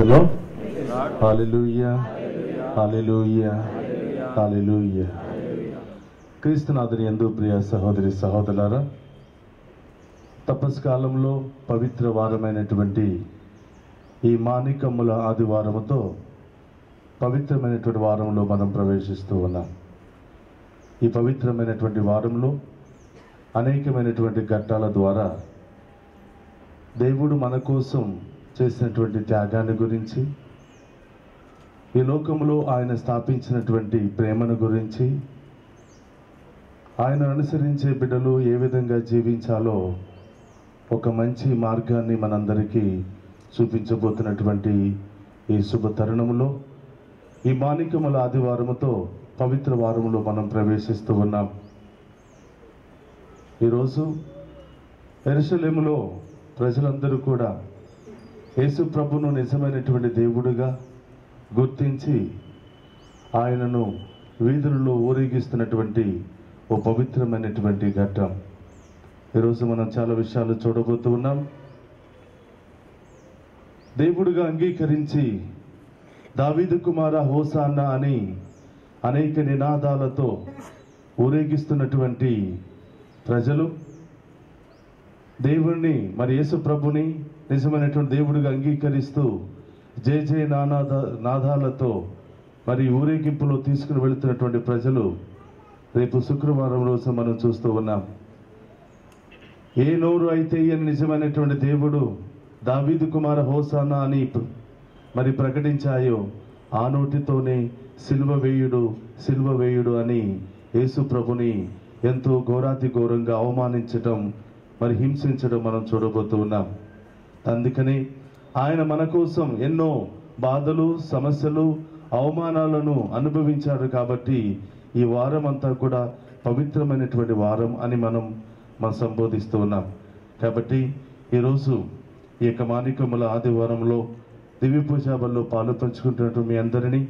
ప్రైజ్లో హల్లెలూయా హల్లెలూయా హల్లెలూయా. క్రీస్తునాథుని యందు ప్రియ సహోదరి సహోదరులారా, తపస్కాలంలో పవిత్ర వారమైనటువంటి ఈ మాణికమ్ముల ఆదివారముతో పవిత్రమైనటువంటి వారంలో మనం ప్రవేశిస్తూ ఉన్నాం. ఈ పవిత్రమైనటువంటి వారంలో అనేకమైనటువంటి ఘట్టాల ద్వారా దేవుడు మన కోసం చేసినటువంటి త్యాగాన్ని గురించి, ఈ లోకంలో ఆయన స్థాపించినటువంటి ప్రేమను గురించి, ఆయన అనుసరించే బిడ్డలు ఏ విధంగా జీవించాలో ఒక మంచి మార్గాన్ని మనందరికీ చూపించబోతున్నటువంటి ఈ శుభ తరుణంలో ఈ మాణికముల ఆదివారముతో పవిత్ర వారములో మనం ప్రవేశిస్తూ ఉన్నాం. ఈరోజు యెరూషలేములో ప్రజలందరూ కూడా యేసు ప్రభును నిజమైనటువంటి దేవుడిగా గుర్తించి ఆయనను వీధులలో ఊరేగిస్తున్నటువంటి ఓ పవిత్రమైనటువంటి ఘట్టం. ఈరోజు మనం చాలా విషయాలు చూడబోతూ ఉన్నాం. దేవుడిగా అంగీకరించి దావీదు కుమార హోసాన్నా అని అనేక నినాదాలతో ఊరేగిస్తున్నటువంటి ప్రజలు దేవుణ్ణి, మరి యేసు ప్రభుని నిజమైనటువంటి దేవుడిగా అంగీకరిస్తూ జయ జయ నాదాలతో మరి ఊరేగింపులో తీసుకుని వెళుతున్నటువంటి ప్రజలు రేపు శుక్రవారం రోజు మనం చూస్తూ ఉన్నాం. ఏ నోరు అయితే ఈయన నిజమైనటువంటి దేవుడు దావీదు కుమార హోసానా అని మరి ప్రకటించాయో ఆ నోటితోనే సిలువ వేయుడు అని యేసు ప్రభుని ఎంతో ఘోరాతి ఘోరంగా అవమానించటం, మరి హింసించడం మనం చూడబోతూ ఉన్నాం. అందుకని ఆయన మన కోసం ఎన్నో బాధలు, సమస్యలు, అవమానాలను అనుభవించారు. కాబట్టి ఈ వారం అంతా కూడా పవిత్రమైనటువంటి వారం అని మనం సంబోధిస్తూ ఉన్నాం. కాబట్టి ఈరోజు ఈ యొక్క మాణికముల ఆదివారంలో దివ్య పూజాబల్లో పాలు పంచుకుంటున్నట్టు మీ అందరినీ,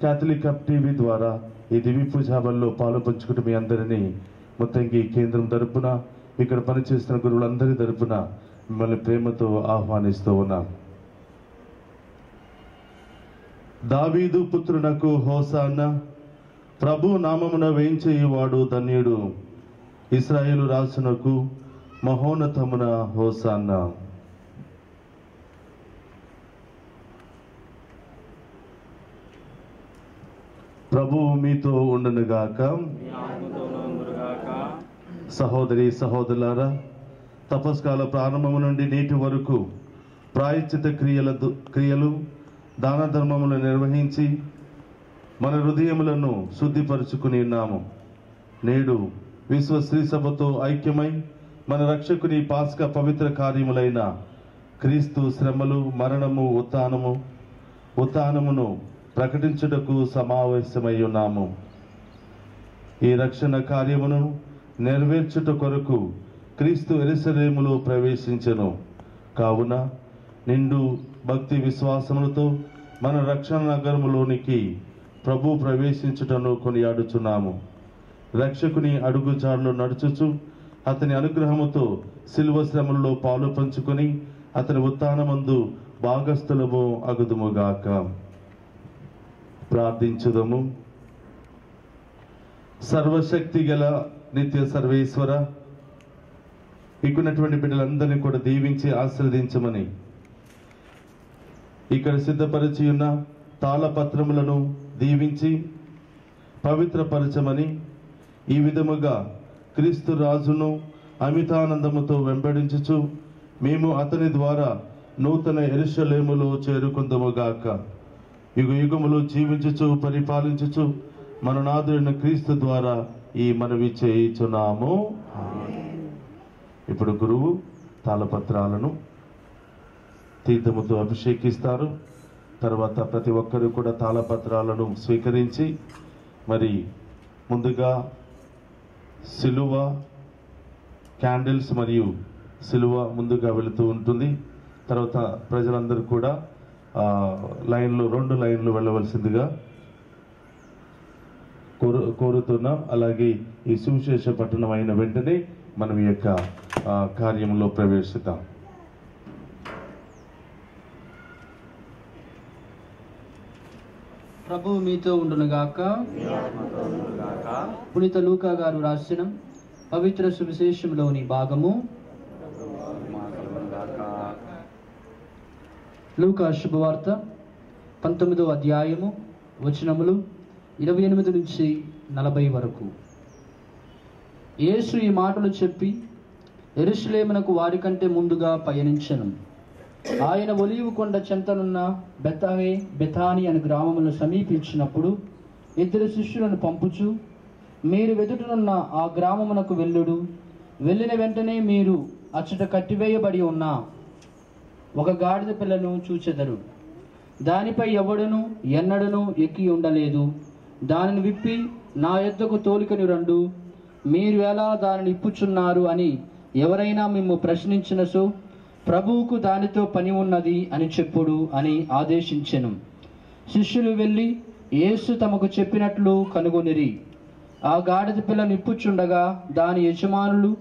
క్యాథలిక్ హబ్ టీవీ ద్వారా ఈ దివ్య పూజాబల్లో పాలు పంచుకుంటూ మీ అందరినీ మొత్తంగా కేంద్రం తరపున, ఇక్కడ పనిచేస్తున్న గురువులందరి తరపున మిమ్మల్ని ప్రేమతో ఆహ్వానిస్తూ ఉన్నాం. దావీదు పుత్రునకు హోసాన్నా, ప్రభు నామమున వేయించేయువాడు ధన్యుడు, ఇశ్రాయేలు రాజునకు మహోన్నతమున హోసాన్నా. ప్రభువు మీతో ఉండునుగాక. సహోదరి సహోదరులారా, తపస్కాల ప్రారంభము నుండి నేటి వరకు ప్రాయశ్చిత క్రియలు దాన ధర్మములు నిర్వహించి మన హృదయములను శుద్ధిపరుచుకుని ఉన్నాము. నేడు విశ్వ శ్రీ సభతో ఐక్యమై మన రక్షకుని పాస్కా పవిత్ర కార్యములైన క్రీస్తు శ్రమలు, మరణము, ఉత్థానమును ప్రకటించుటకు సమావేశమై ఉన్నాము. ఈ రక్షణ కార్యమును నెరవేర్చుట కొరకు క్రీస్తు యెరూషలేములో ప్రవేశించెను. కావున నిండు భక్తి విశ్వాసములతో మన రక్షణ నగరములోనికి ప్రభు ప్రవేశించుటను కొనియాడుచున్నాము. రక్షకుని అడుగుజాడలో నడుచుచు అతని అనుగ్రహముతో శిలువ శ్రమలలో పాలు పంచుకొని అతని ఉత్థానమందు భాగస్థులము అగుదుముగాక. ప్రార్థించుదము. సర్వశక్తి గల నిత్య సర్వేశ్వర, ఇక్కడున్నటువంటి బిడ్డలందరినీ కూడా దీవించి ఆశీర్వదించమని, ఇక్కడ సిద్ధపరిచి ఉన్న తాళపత్రములను దీవించి పవిత్రపరచమని, ఈ విధముగా క్రీస్తు రాజును అమితానందముతో వెంబడించుచు మేము అతని ద్వారా నూతన యెరూషలేములో చేరుకుందుముగాక. యుగ యుగములు జీవించుచు పరిపాలించుచు మన నాథుడైన క్రీస్తు ద్వారా ఈ మనవి చేయుచున్నాము. ఇప్పుడు గురువు తాళపత్రాలను తీర్థముతో అభిషేకిస్తారు. తర్వాత ప్రతి ఒక్కరు కూడా తాళపత్రాలను స్వీకరించి, మరి ముందుగా సిలువ, క్యాండిల్స్ మరియు సిలువ ముందుగా వెళుతూ ఉంటుంది. తర్వాత ప్రజలందరూ కూడా రెండు లైన్లు వెళ్ళవలసిందిగా కోరుతున్నాం. అలాగే ఈ సువిశేష పట్టణం అయిన వెంటనే మనం ఈ యొక్క కార్యంలో ప్రవేశిద్దాం. ప్రభువు మీతో ఉండునుగాక. పునీత లూకా గారు రాసిన పవిత్ర సువిశేషంలోని భాగము. లూకా శుభవార్త 19వ అధ్యాయము వచనములు 28 నుంచి 40 వరకు. యేసు ఈ మాటలు చెప్పి యెరూషలేమునకు వారికంటే ముందుగా పయనించెను. ఆయన ఒలీవ కొండ చెంతనున్న బెతాని అనే గ్రామమును సమీపించినప్పుడు 2 శిష్యులను పంపుచు, మీరు వెదుటనున్న ఆ గ్రామమునకు వెళ్ళుడు. వెళ్ళిన వెంటనే మీరు అచ్చట కట్టివేయబడి ఉన్న ఒక గాడిద పిల్లను చూచెదరు. దానిపై ఎవడును ఎన్నడను ఎక్కి ఉండలేదు. దానిని విప్పి నా యొద్దకు తోలుకొని రండు. మీరు ఎలా దానిని ఇప్పుచున్నారు అని ఎవరైనా మిమ్ము ప్రశ్నించినసో ప్రభువుకు దానితో పని ఉన్నది అని చెప్పుడు అని ఆదేశించెను. శిష్యులు వెళ్ళి యేసు తమకు చెప్పినట్లు కనుగొనిరి. ఆ గాడిద పిల్లను ఇప్పుచుండగా దాని యజమానులు,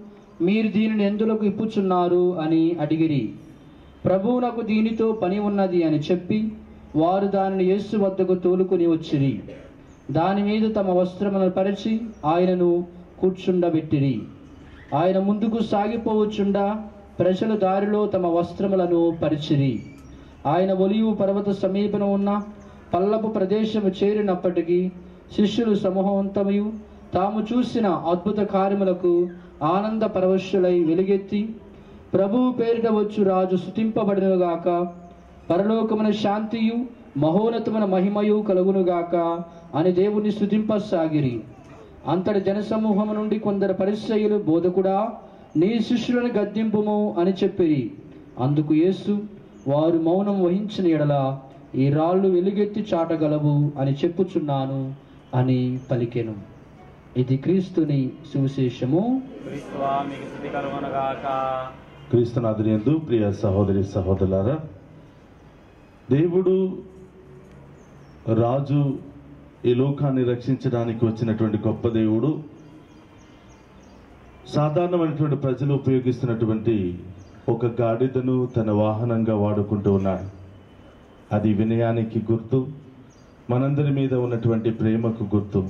మీరు దీనిని ఎందులకు ఇప్పుచున్నారు అని అడిగిరి. ప్రభువునకు దీనితో పని ఉన్నది అని చెప్పి వారు దానిని యేసు వద్దకు తోలుకొని వచ్చిరి. దాని మీద తమ వస్త్రములను పరిచి ఆయనను కూర్చుండబెట్టిరి. ఆయన ముందుకు సాగిపోవచ్చుండా ప్రజలు దారిలో తమ వస్త్రములను పరిచిరి. ఆయన ఒలీవ పర్వత సమీపన ఉన్న పల్లపు ప్రదేశము చేరినప్పటికీ శిష్యులు సమూహవంతమయు తాము చూసిన అద్భుత కార్యములకు ఆనంద పరవశులై వెలుగెత్తి, ప్రభువు పేరిట వచ్చు రాజు స్తుతింపబడునుగాక, పరలోకమున శాంతియు మహోన్నతమైన మహిమయు కలుగునుగాక అని దేవుని స్తుతింపసాగిరి. అంతటి జనసమూహము నుండి కొందరు పరిసయ్యులు, బోధకుడా, నీ శిష్యులను గద్దింపుము అని చెప్పిరి. అందుకు యేసు, వారు మౌనం వహించిన ఎడల ఈ రాళ్ళు వెలుగెత్తి చాటగలవు అని చెప్పుచున్నాను అని పలికెను. ఇది క్రీస్తుని సువిశేషము. క్రీస్తునాథుని యందు ప్రియ సహోదరి సహోదరులారా, దేవుడు రాజు ఈ లోకాన్ని రక్షించడానికి వచ్చినటువంటి గొప్ప దేవుడు సాధారణమైనటువంటి ప్రజలు ఉపయోగిస్తున్నటువంటి ఒక గాడిదను తన వాహనంగా వాడుకుంటూ ఉన్నాడు. అది వినయానికి గుర్తు, మనందరి మీద ఉన్నటువంటి ప్రేమకు గుర్తు.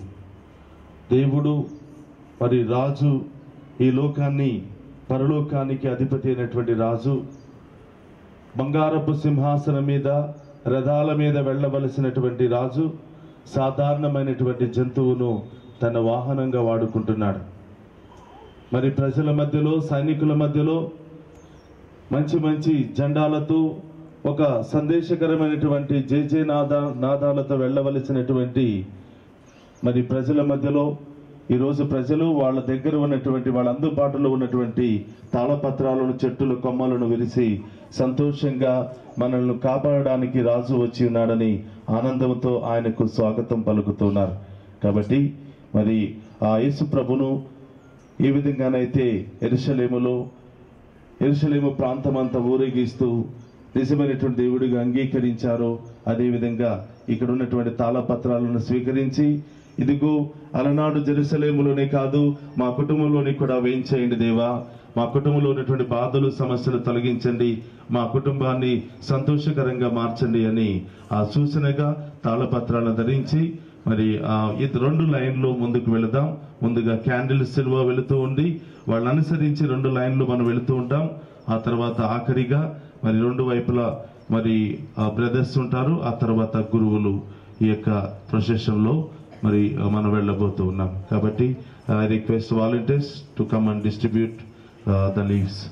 దేవుడు మరి రాజు, ఈ లోకాన్ని పరలోకానికి అధిపతి అయినటువంటి రాజు, బంగారపు సింహాసనం మీద రథాల మీద వెళ్ళవలసినటువంటి రాజు సాధారణమైనటువంటి జంతువును తన వాహనంగా వాడుకుంటున్నాడు. మరి ప్రజల మధ్యలో, సైనికుల మధ్యలో మంచి మంచి జెండాలతో, ఒక సందేశకరమైనటువంటి జయ నాదాలతో వెళ్ళవలసినటువంటి మరి ప్రజల మధ్యలో ఈరోజు ప్రజలు వాళ్ళ దగ్గర ఉన్నటువంటి, వాళ్ళ అందుబాటులో ఉన్నటువంటి తాళపత్రాలను, చెట్టుల కొమ్మలను విరిసి సంతోషంగా మనల్ని కాపాడడానికి రాజు వచ్చి ఉన్నాడని ఆనందంతో ఆయనకు స్వాగతం పలుకుతున్నారు. కాబట్టి మరి ఆ యేసు ప్రభును ఏ విధంగానైతే యెరూషలేము ప్రాంతం అంతా ఊరేగిస్తూ నిజమైనటువంటి దేవుడిగా అంగీకరించారో, అదేవిధంగా ఇక్కడ ఉన్నటువంటి తాళపత్రాలను స్వీకరించి, ఇదిగో అలనాడు జెరూసలేములోనే కాదు మా కుటుంబంలోని కూడా వేయించేయండి దేవా, మా కుటుంబంలో ఉన్నటువంటి బాధలు, సమస్యలు తొలగించండి, మా కుటుంబాన్ని సంతోషకరంగా మార్చండి అని ఆ సూచనగా తాళపత్రాలను ధరించి మరి ఇది 2 లైన్లు ముందుకు వెళదాం. ముందుగా క్యాండిల్ సిల్వ వెళుతూ ఉండి వాళ్ళని అనుసరించి 2 లైన్లు మనం వెళుతూ ఉంటాం. ఆ తర్వాత ఆఖరిగా మరి 2 వైపులా మరి బ్రదర్స్ ఉంటారు. ఆ తర్వాత గురువులు ఈ యొక్క ప్రొసెషన్లో మరి మనం వెళ్ళబోతూ ఉన్నాం. కాబట్టి I request volunteers to come and distribute the leaves.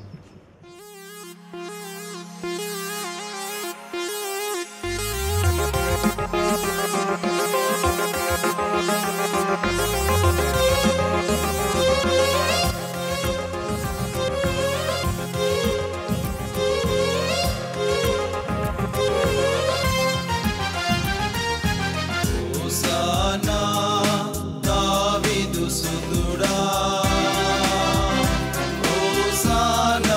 Hosanna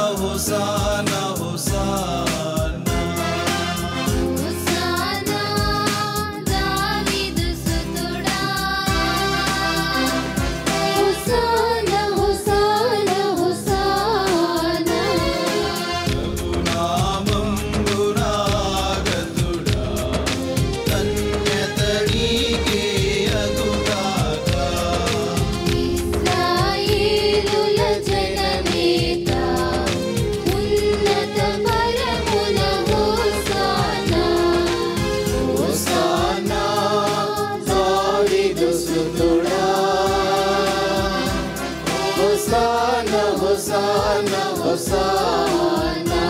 hosanna హోసానా హోసానా.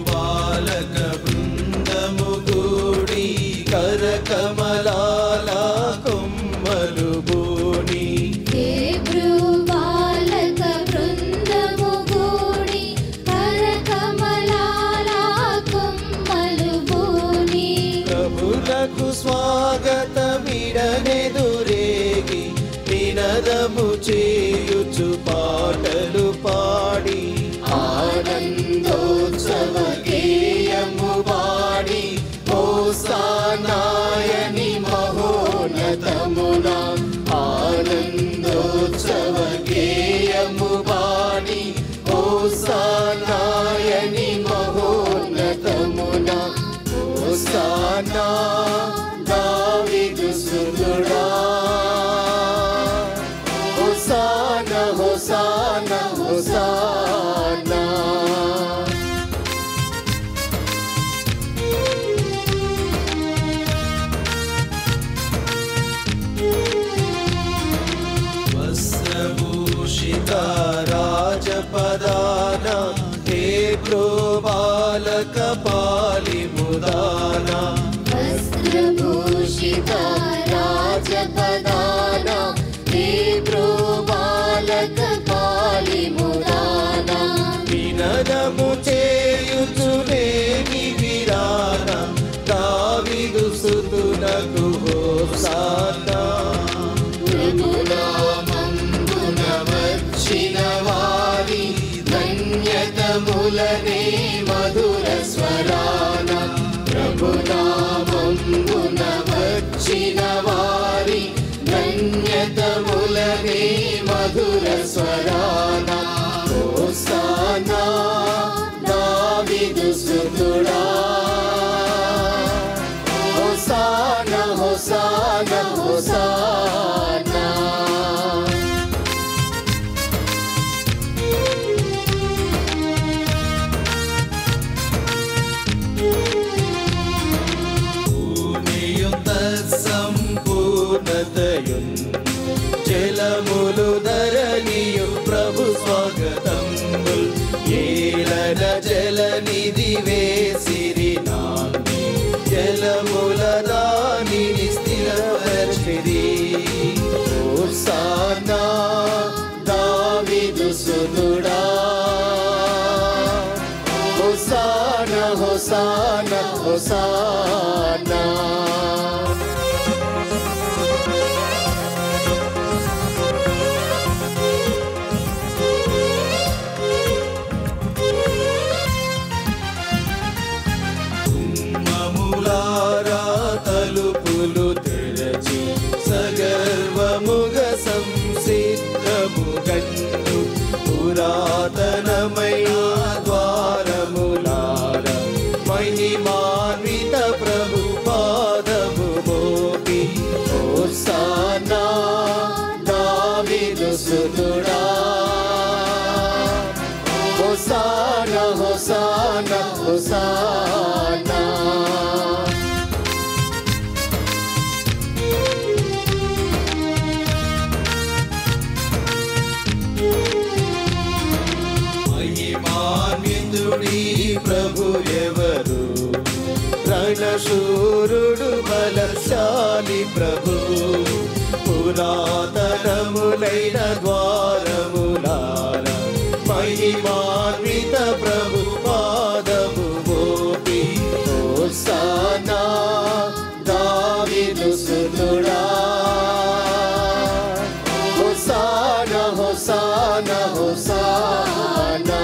బాలక బృందము గూడి కరకమలాల కొమ్మలు బూని. హేబ్రూ బాలక బృందము గూడి కరకమలాల కొమ్మలు బూని. ప్రభులకు స్వాగతమిడనెదురేగి నినదము చేయుచు పాటలు పాడి. ఆనందోత్సవ గేయము పాడి హోసానాయని మహోన్నతమున. ఆనందోత్సవ గేయము పాడి హోసానాయని మహోన్నతమున. హోసానా దావీదు సుతుడా. హోసానా హోసానా హోసానా. వస్త్రభూషిత రాజపదాన హేబ్రూ బాలక పాలిముదాన. వస్త్రభూషిత రాజపదాన హేబ్రూ బాలక పాలిముదాన. వినదము చేయుచునేమి విరాన దావీదు సుతునకు హోసానా. ప్రభునామంబున వచ్చిన వారి ధన్యతములనే మధుర స్వరాన. ప్రభునామంబున వచ్చిన వారి ధన్యతములనే మధుర స్వరాన. హోసానా దావీదు సుతుడా. హోసానా హోసానా హోసానా. భూమియుత సంపూర్ణతయున్ జలములు ధరణియు ప్రభు స్వాగతంబుల్. ఏలన జలనిధి వేసిరి నాంది జలముల దానిని స్థిరపరిచిరి. హోసానా దావీదు సుతుడా. హోసానా హోసానా హోసానా. తుమ్మములారా తలుపులు తెరచి సగర్వముగ సంసిద్ధము గండు. పురాతనమైన ద్వారములార మహిమాన్విత ప్రభు పాదము మోపి. హోసానా దావీదు సుతుడా. హోసానా హోసానా హోసానా. మహిమాన్వితుడి ప్రభు ఎవరు? రణశూరుడు బలశాలి ప్రభు. పురాతనములైన ద్వారములార మహిమాన్విత ప్రభు పాదము మోపి. హోసానా దావీదు సుతుడా. హోసానా హోసానా హోసానా.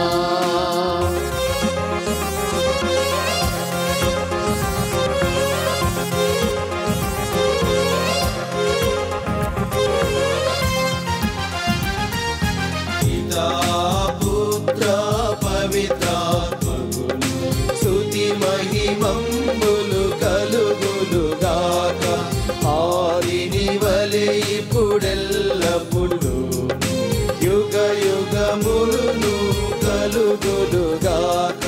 కలుగునుగాక.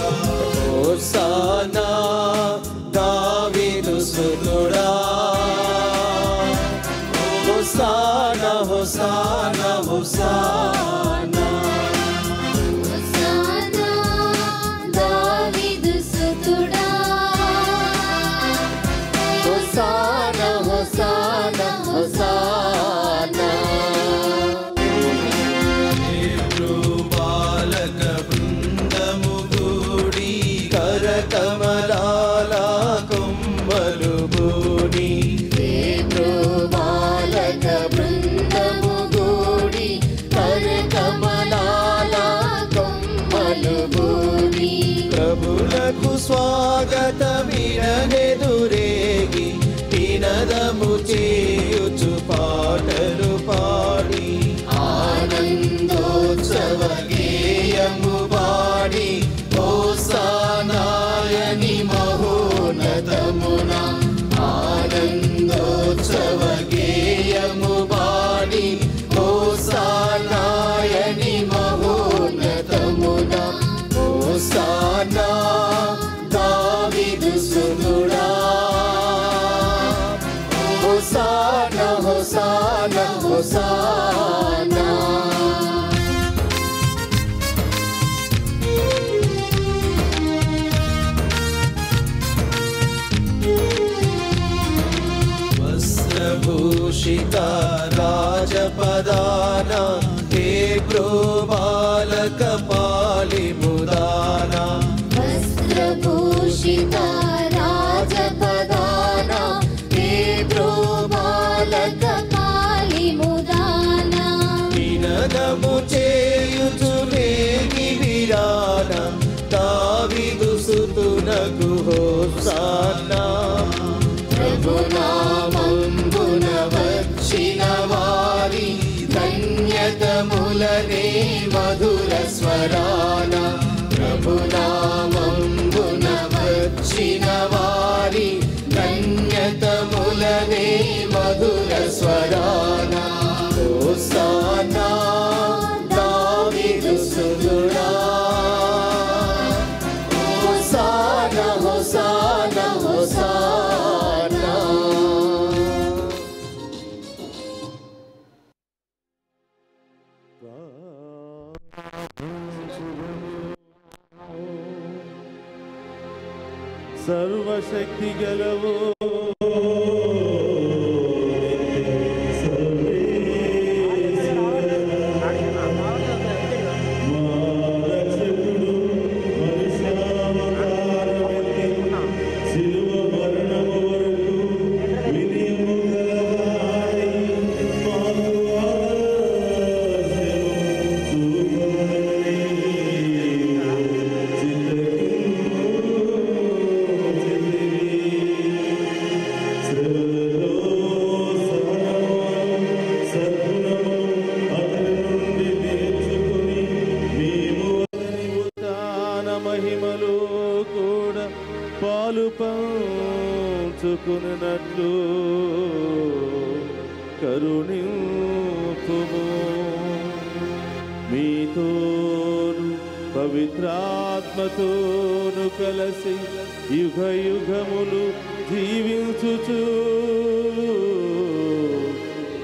హోసానా దావీదు సుతుడా, హోసానా హోసానా హోసానా. హోసానా దావీదు సుతుడా, హోసానా హోసానా హోసానా. బాలక బృందము గూడి కరకమలాల కొమ్మలు బూని, బాలక బృందము గూడి కరకమలాల కొమ్మలు బూని, ప్రభులకు స్వాగతమినెదురేగి నినదము చేయుచు పాటలు పాడి, ఆనందోత్సవ గేయము పాడి, హోసానాయని మహోన్నతమున. ఆనందోత్సవ గేయము పాడి, హోసానాయని మహోన్నతమున. హోసానా దావీదు సుతుడా, హోసానా హోసానా హోసానా. వస్త్రభూషిత రాజపదాన, హే బాలక పాలిముదాన. వస్త్రభూషిత రాజపదాన, హే బాలక పాలిముదాన. నినదము చేయుచు మేగి విరాన, దావీదు సుతునకు హోసానా. ప్రభునామంబున వచ్చిన వారి ధన్యతములనే మధుర స్వరాన. ప్రభునామంబున వచ్చిన వారి ధన్యతములనే మధుర స్వరాన. హోసానా దావీదు సుతుడా, హోసానా హోసానా హోసానా. సర్వశక్తి గలవు మహిమలో కూడా పాలు పంచుకున్నట్లు కరుణింపుము. మీతోను పవిత్రాత్మతోను కలసి యుగ యుగములు జీవించుచు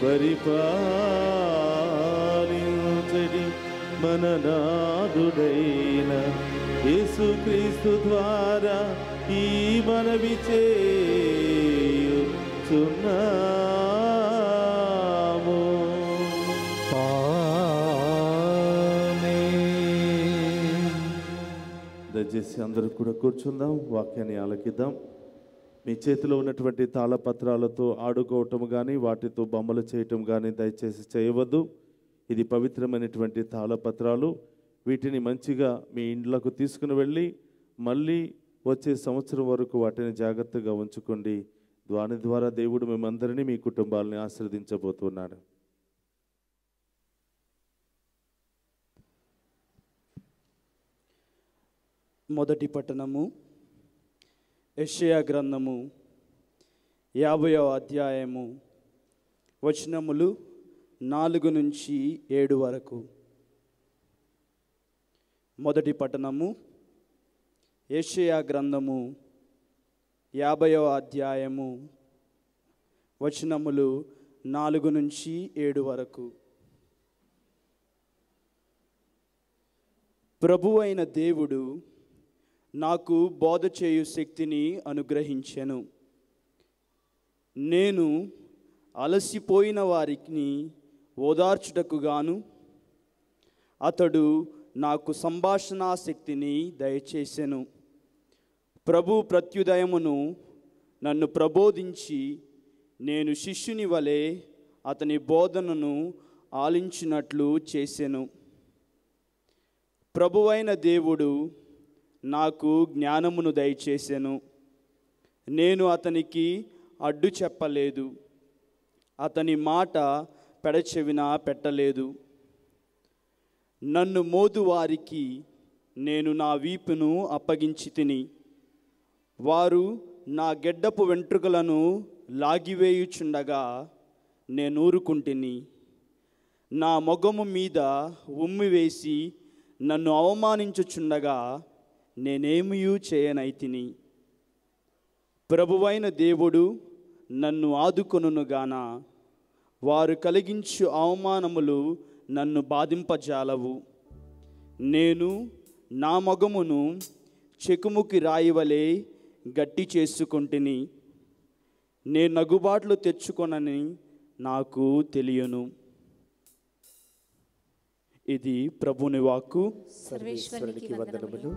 పరిపాలించడి మన నాదుడైన యేసుక్రీస్తు ద్వారా ఈ మనవి చేయుచున్నాము. దయచేసి అందరూ కూడా కూర్చుందాం, వాక్యాన్ని ఆలకిద్దాం. మీ చేతిలో ఉన్నటువంటి తాళపత్రాలతో ఆడుకోవటం కానీ వాటితో బొమ్మలు చేయటం కానీ దయచేసి చేయవద్దు. ఇది పవిత్రమైనటువంటి తాళపత్రాలు. వీటిని మంచిగా మీ ఇండ్లకు తీసుకుని వెళ్ళి మళ్ళీ వచ్చే సంవత్సరం వరకు వాటిని జాగ్రత్తగా ఉంచుకోండి. దాని ద్వారా దేవుడు మేమందరినీ మీ కుటుంబాలని ఆశీర్వదించబోతున్నాడు. మొదటి పట్టణము యెషయా గ్రంథము 50వ అధ్యాయము వచనములు 4 నుంచి 7 వరకు. మొదటి పట్టణము యెషయా గ్రంథము 50వ అధ్యాయము వచనములు 4 నుంచి 7 వరకు. ప్రభువైన దేవుడు నాకు బోధ చేయు శక్తిని అనుగ్రహించెను. నేను అలసిపోయిన వారిని ఓదార్చుటకు గాను అతడు నాకు సంభాషణా శక్తిని దయచేసెను. ప్రభు ప్రత్యుదయమును నన్ను ప్రబోధించి నేను శిష్యుని వలె అతని బోధనను ఆలించినట్లు చేసెను. ప్రభువైన దేవుడు నాకు జ్ఞానమును దయచేసెను. నేను అతనికి అడ్డు చెప్పలేదు, అతని మాట పెడచెవిన పెట్టలేదు. నన్ను మోదు వారికి నేను నా వీపును అప్పగించి తిని, వారు నా గెడ్డపు వెంట్రుకలను లాగివేయుచుండగా నేను ఊరుకుంటిని. నా మొగము మీద ఉమ్మి వేసి నన్ను అవమానించుచుండగా నేనేమియూ చేయనైతిని. ప్రభువైన దేవుడు నన్ను ఆదుకొనుగాన వారు కలిగించు అవమానములు నన్ను బాధింపజాలవు. నేను నా మొగమును చెకుముకి రాయివలే గట్టి చేసుకొంటిని. నేను నగుబాట్లు తెచ్చుకొనని నాకు తెలియను. ఇది ప్రభుని వాక్కు. సర్వేశ్వరునికి వందనములు.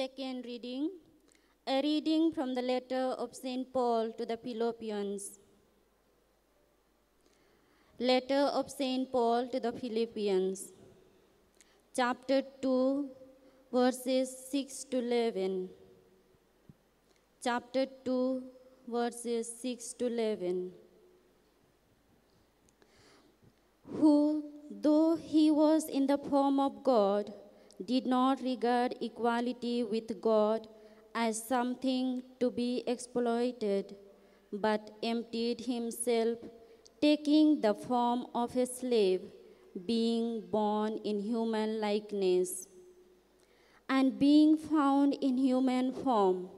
Second reading, a reading from the letter of St. Paul to the Philippians. Letter of St. Paul to the Philippians, chapter 2, verses 6 to 11. Chapter 2, verses 6 to 11. Who, though he was in the form of God, did not regard equality with God as something to be exploited, but emptied himself, taking the form of a slave, being born in human likeness. And being found in human form,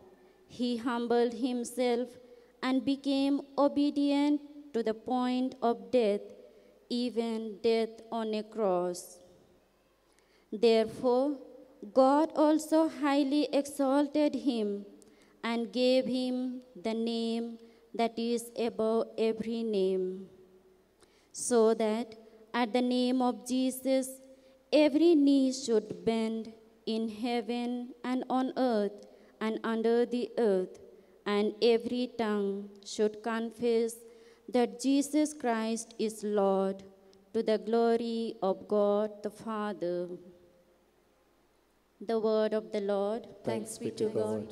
he humbled himself and became obedient to the point of death, even death on a cross. Therefore, God also highly exalted him and gave him the name that is above every name, so that at the name of Jesus every knee should bend in heaven and on earth and under the earth, and every tongue should confess that Jesus Christ is Lord, to the glory of God the Father. The word of the Lord. Thanks be to God.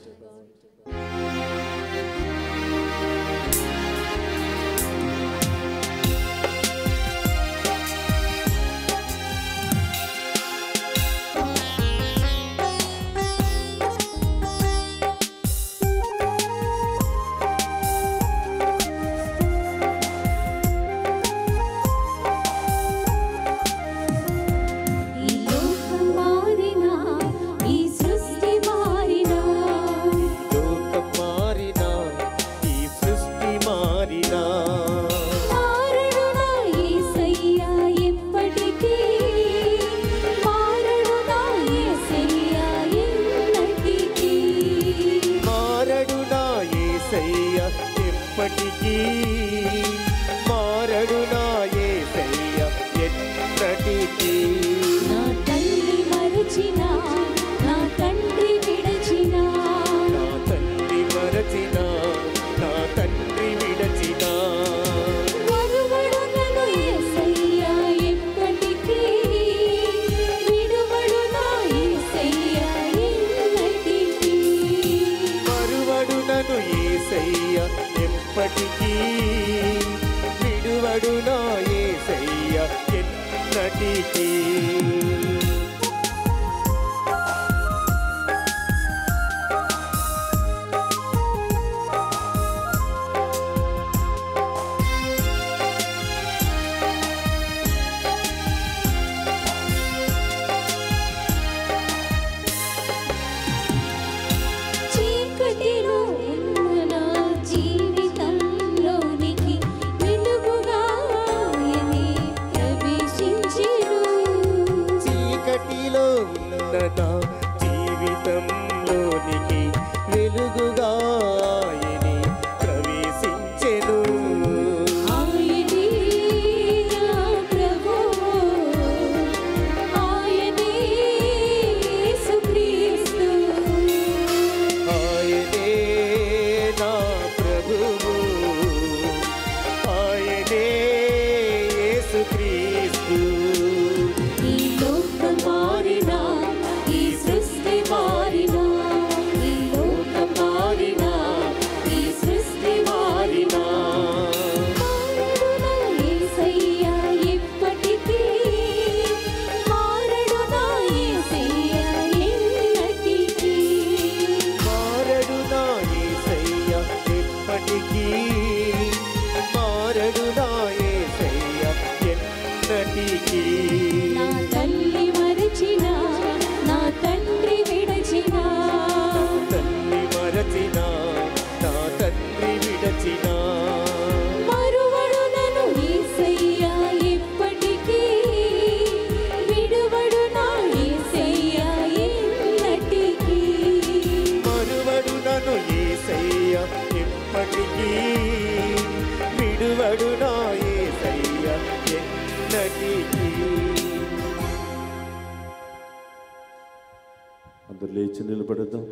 లేచి నిలబడదాం.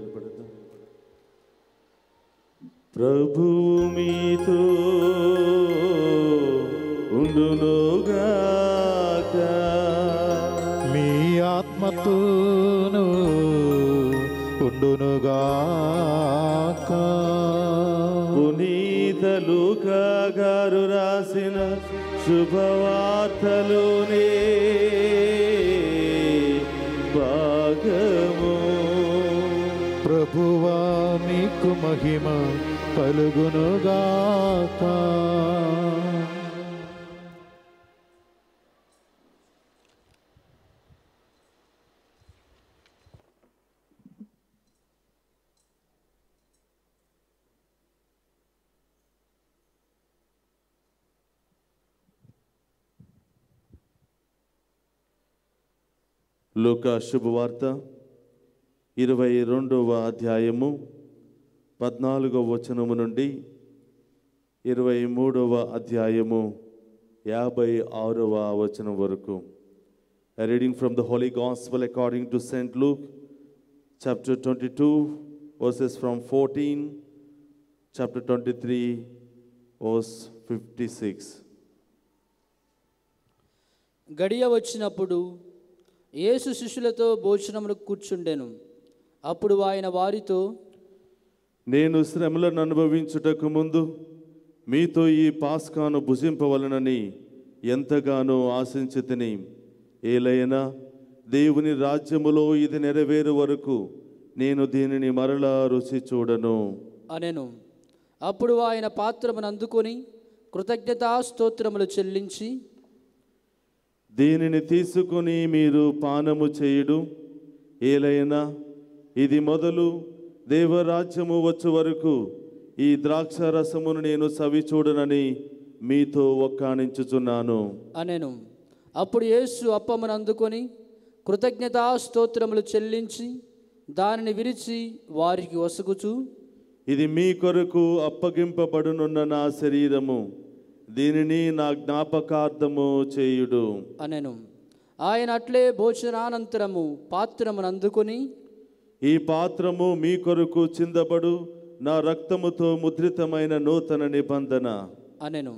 ప్రభువు మీతో ఉండునుగాక, మీ ఆత్మతోను కలుగునుగాక. పునీత లూకా గారు రాసిన శుభవార్తలోనే భాగము. ప్రభువా మీకు మహిమ కలుగునుగాక. లూకా శుభవార్త 22వ అధ్యాయము 14వ వచనము నుండి 23వ అధ్యాయము 56వ వచనం వరకు. A reading from the Holy Gospel according to St. Luke, chapter 22, verses from 14, chapter 23, verse 56. గడియ వచ్చినప్పుడు యేసు శిష్యులతో భోజనములకు కూర్చుండెను. అప్పుడు ఆయన వారితో, నేను శ్రమలను అనుభవించుటకు ముందు మీతో ఈ పాస్కాను భుజింపవలనని ఎంతగానో ఆశించితిని. ఏలైనా దేవుని రాజ్యములో ఇది నెరవేరు వరకు నేను దీనిని మరలా రుచి చూడను అనెను. అప్పుడు ఆయన పాత్రమును అందుకొని కృతజ్ఞతాస్తోత్రములు చెల్లించి, దీనిని తీసుకుని మీరు పానము చేయుడు. ఏలైనా ఇది మొదలు దేవరాజ్యము వచ్చు వరకు ఈ ద్రాక్ష రసమును నేను సవి చూడనని మీతో ఒక్కాణించుచున్నాను అనెను. అప్పుడు యేసు అప్పమును అందుకొని కృతజ్ఞతాస్తోత్రములు చెల్లించి దానిని విరిచి వారికి వసుకుచు, ఇది మీ కొరకు అప్పగింపబడునున్న నా శరీరము, దీనిని నా జ్ఞాపకార్థము చేయుడు అనెను. ఆయన అట్లే భోజనానంతరము పాత్రమును అందుకొని, ఈ పాత్రము మీ కొరకు చిందబడు నా రక్తముతో ముద్రితమైన నూతన నిబంధన అనెను.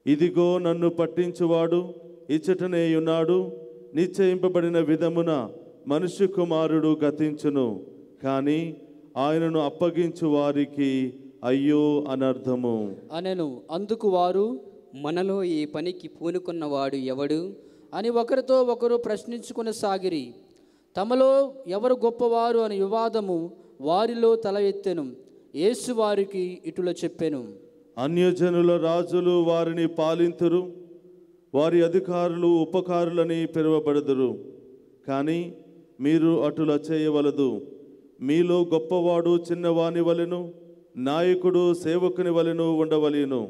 ఇదిగో నన్ను పట్టించువాడు ఇచ్చటనేయున్నాడు. నిశ్చయింపబడిన విధమున మనుష్య కుమారుడు గతించును, కానీ ఆయనను అప్పగించు వారికి అయ్యో అనర్థము అనెను. అందుకు వారు, మనలో ఈ పనికి పూనుకున్నవాడు ఎవడు అని ఒకరితో ఒకరు ప్రశ్నించుకుని సాగిరి. తమలో ఎవరు గొప్పవారు అని వివాదము వారిలో తల ఎత్తెను. యేసు వారికి ఇటుల చెప్పెను, అన్యజనుల రాజులు వారిని పాలింతురు, వారి అధికారులు ఉపకారులని పిలువబడుదురు. కానీ మీరు అటుల చేయవలదు. మీలో గొప్పవాడు చిన్నవాని వలెను, నాయకుడు సేవకుని వలెను ఉండవలెను.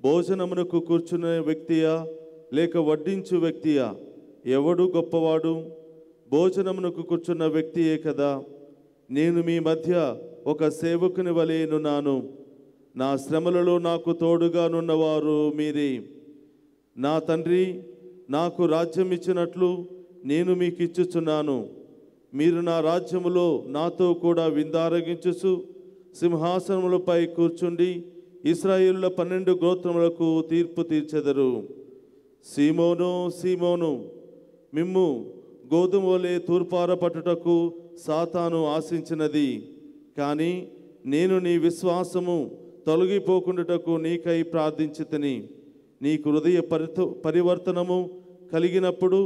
భోజనమునకు కూర్చునే వ్యక్తియా లేక వడ్డించు వ్యక్తియా? ఎవడు గొప్పవాడు? భోజనమునకు కూర్చున్న వ్యక్తియే కదా. నేను మీ మధ్య ఒక సేవకుని వలెనున్నాను. నా శ్రమలలో నాకు తోడుగానున్నవారు మీరే. నా తండ్రి నాకు రాజ్యం ఇచ్చినట్లు నేను మీకు ఇచ్చుచున్నాను. మీరు నా రాజ్యములో నాతో కూడా విందారగించుచు సింహాసనములపై కూర్చుండి ఇశ్రాయేలుల 12 గోత్రములకు తీర్పు తీర్చెదరు. సీమోను, సీమోను, మిమ్ము గోధుమ వలె తూర్పార పట్టుటకు సాతాను ఆశించినది. కానీ నేను నీ విశ్వాసము తొలగిపోకుండాటకు నీకై ప్రార్థించితిని. నీకు హృదయ పరివర్తనము కలిగినప్పుడు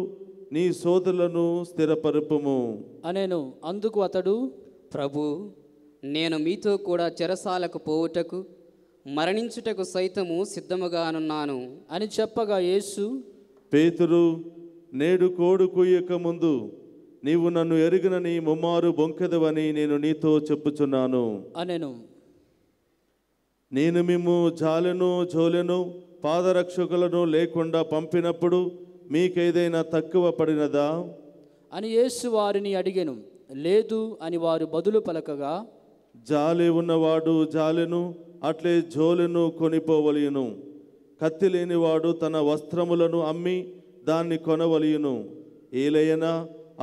నీ సోదరులను స్థిరపరుపుము అనెను. అందుకు అతడు, ప్రభు, నేను మీతో కూడా చెరసాలకు పోవుటకు మరణించుటకు సైతము సిద్ధముగానున్నాను అని చెప్పగా యేసు, పేతురు, నేడు కోడు కూయక ముందు నీవు నన్ను ఎరిగినని ముమ్మారు బొంకెదవని నేను నీతో చెప్పుచున్నాను అనెను. నేను మిమ్ము జాలెను జోలెను పాదరక్షకులను లేకుండా పంపినప్పుడు మీకేదైనా తక్కువ పడినదా అని యేసు వారిని అడిగెను. లేదు అని వారు బదులు పలకగా, జాలి ఉన్నవాడు జాలెను అట్లే జోలెను కొనిపోవలయును. కత్తి లేనివాడు తన వస్త్రములను అమ్మి దాన్ని కొనవలయును. ఏలయనా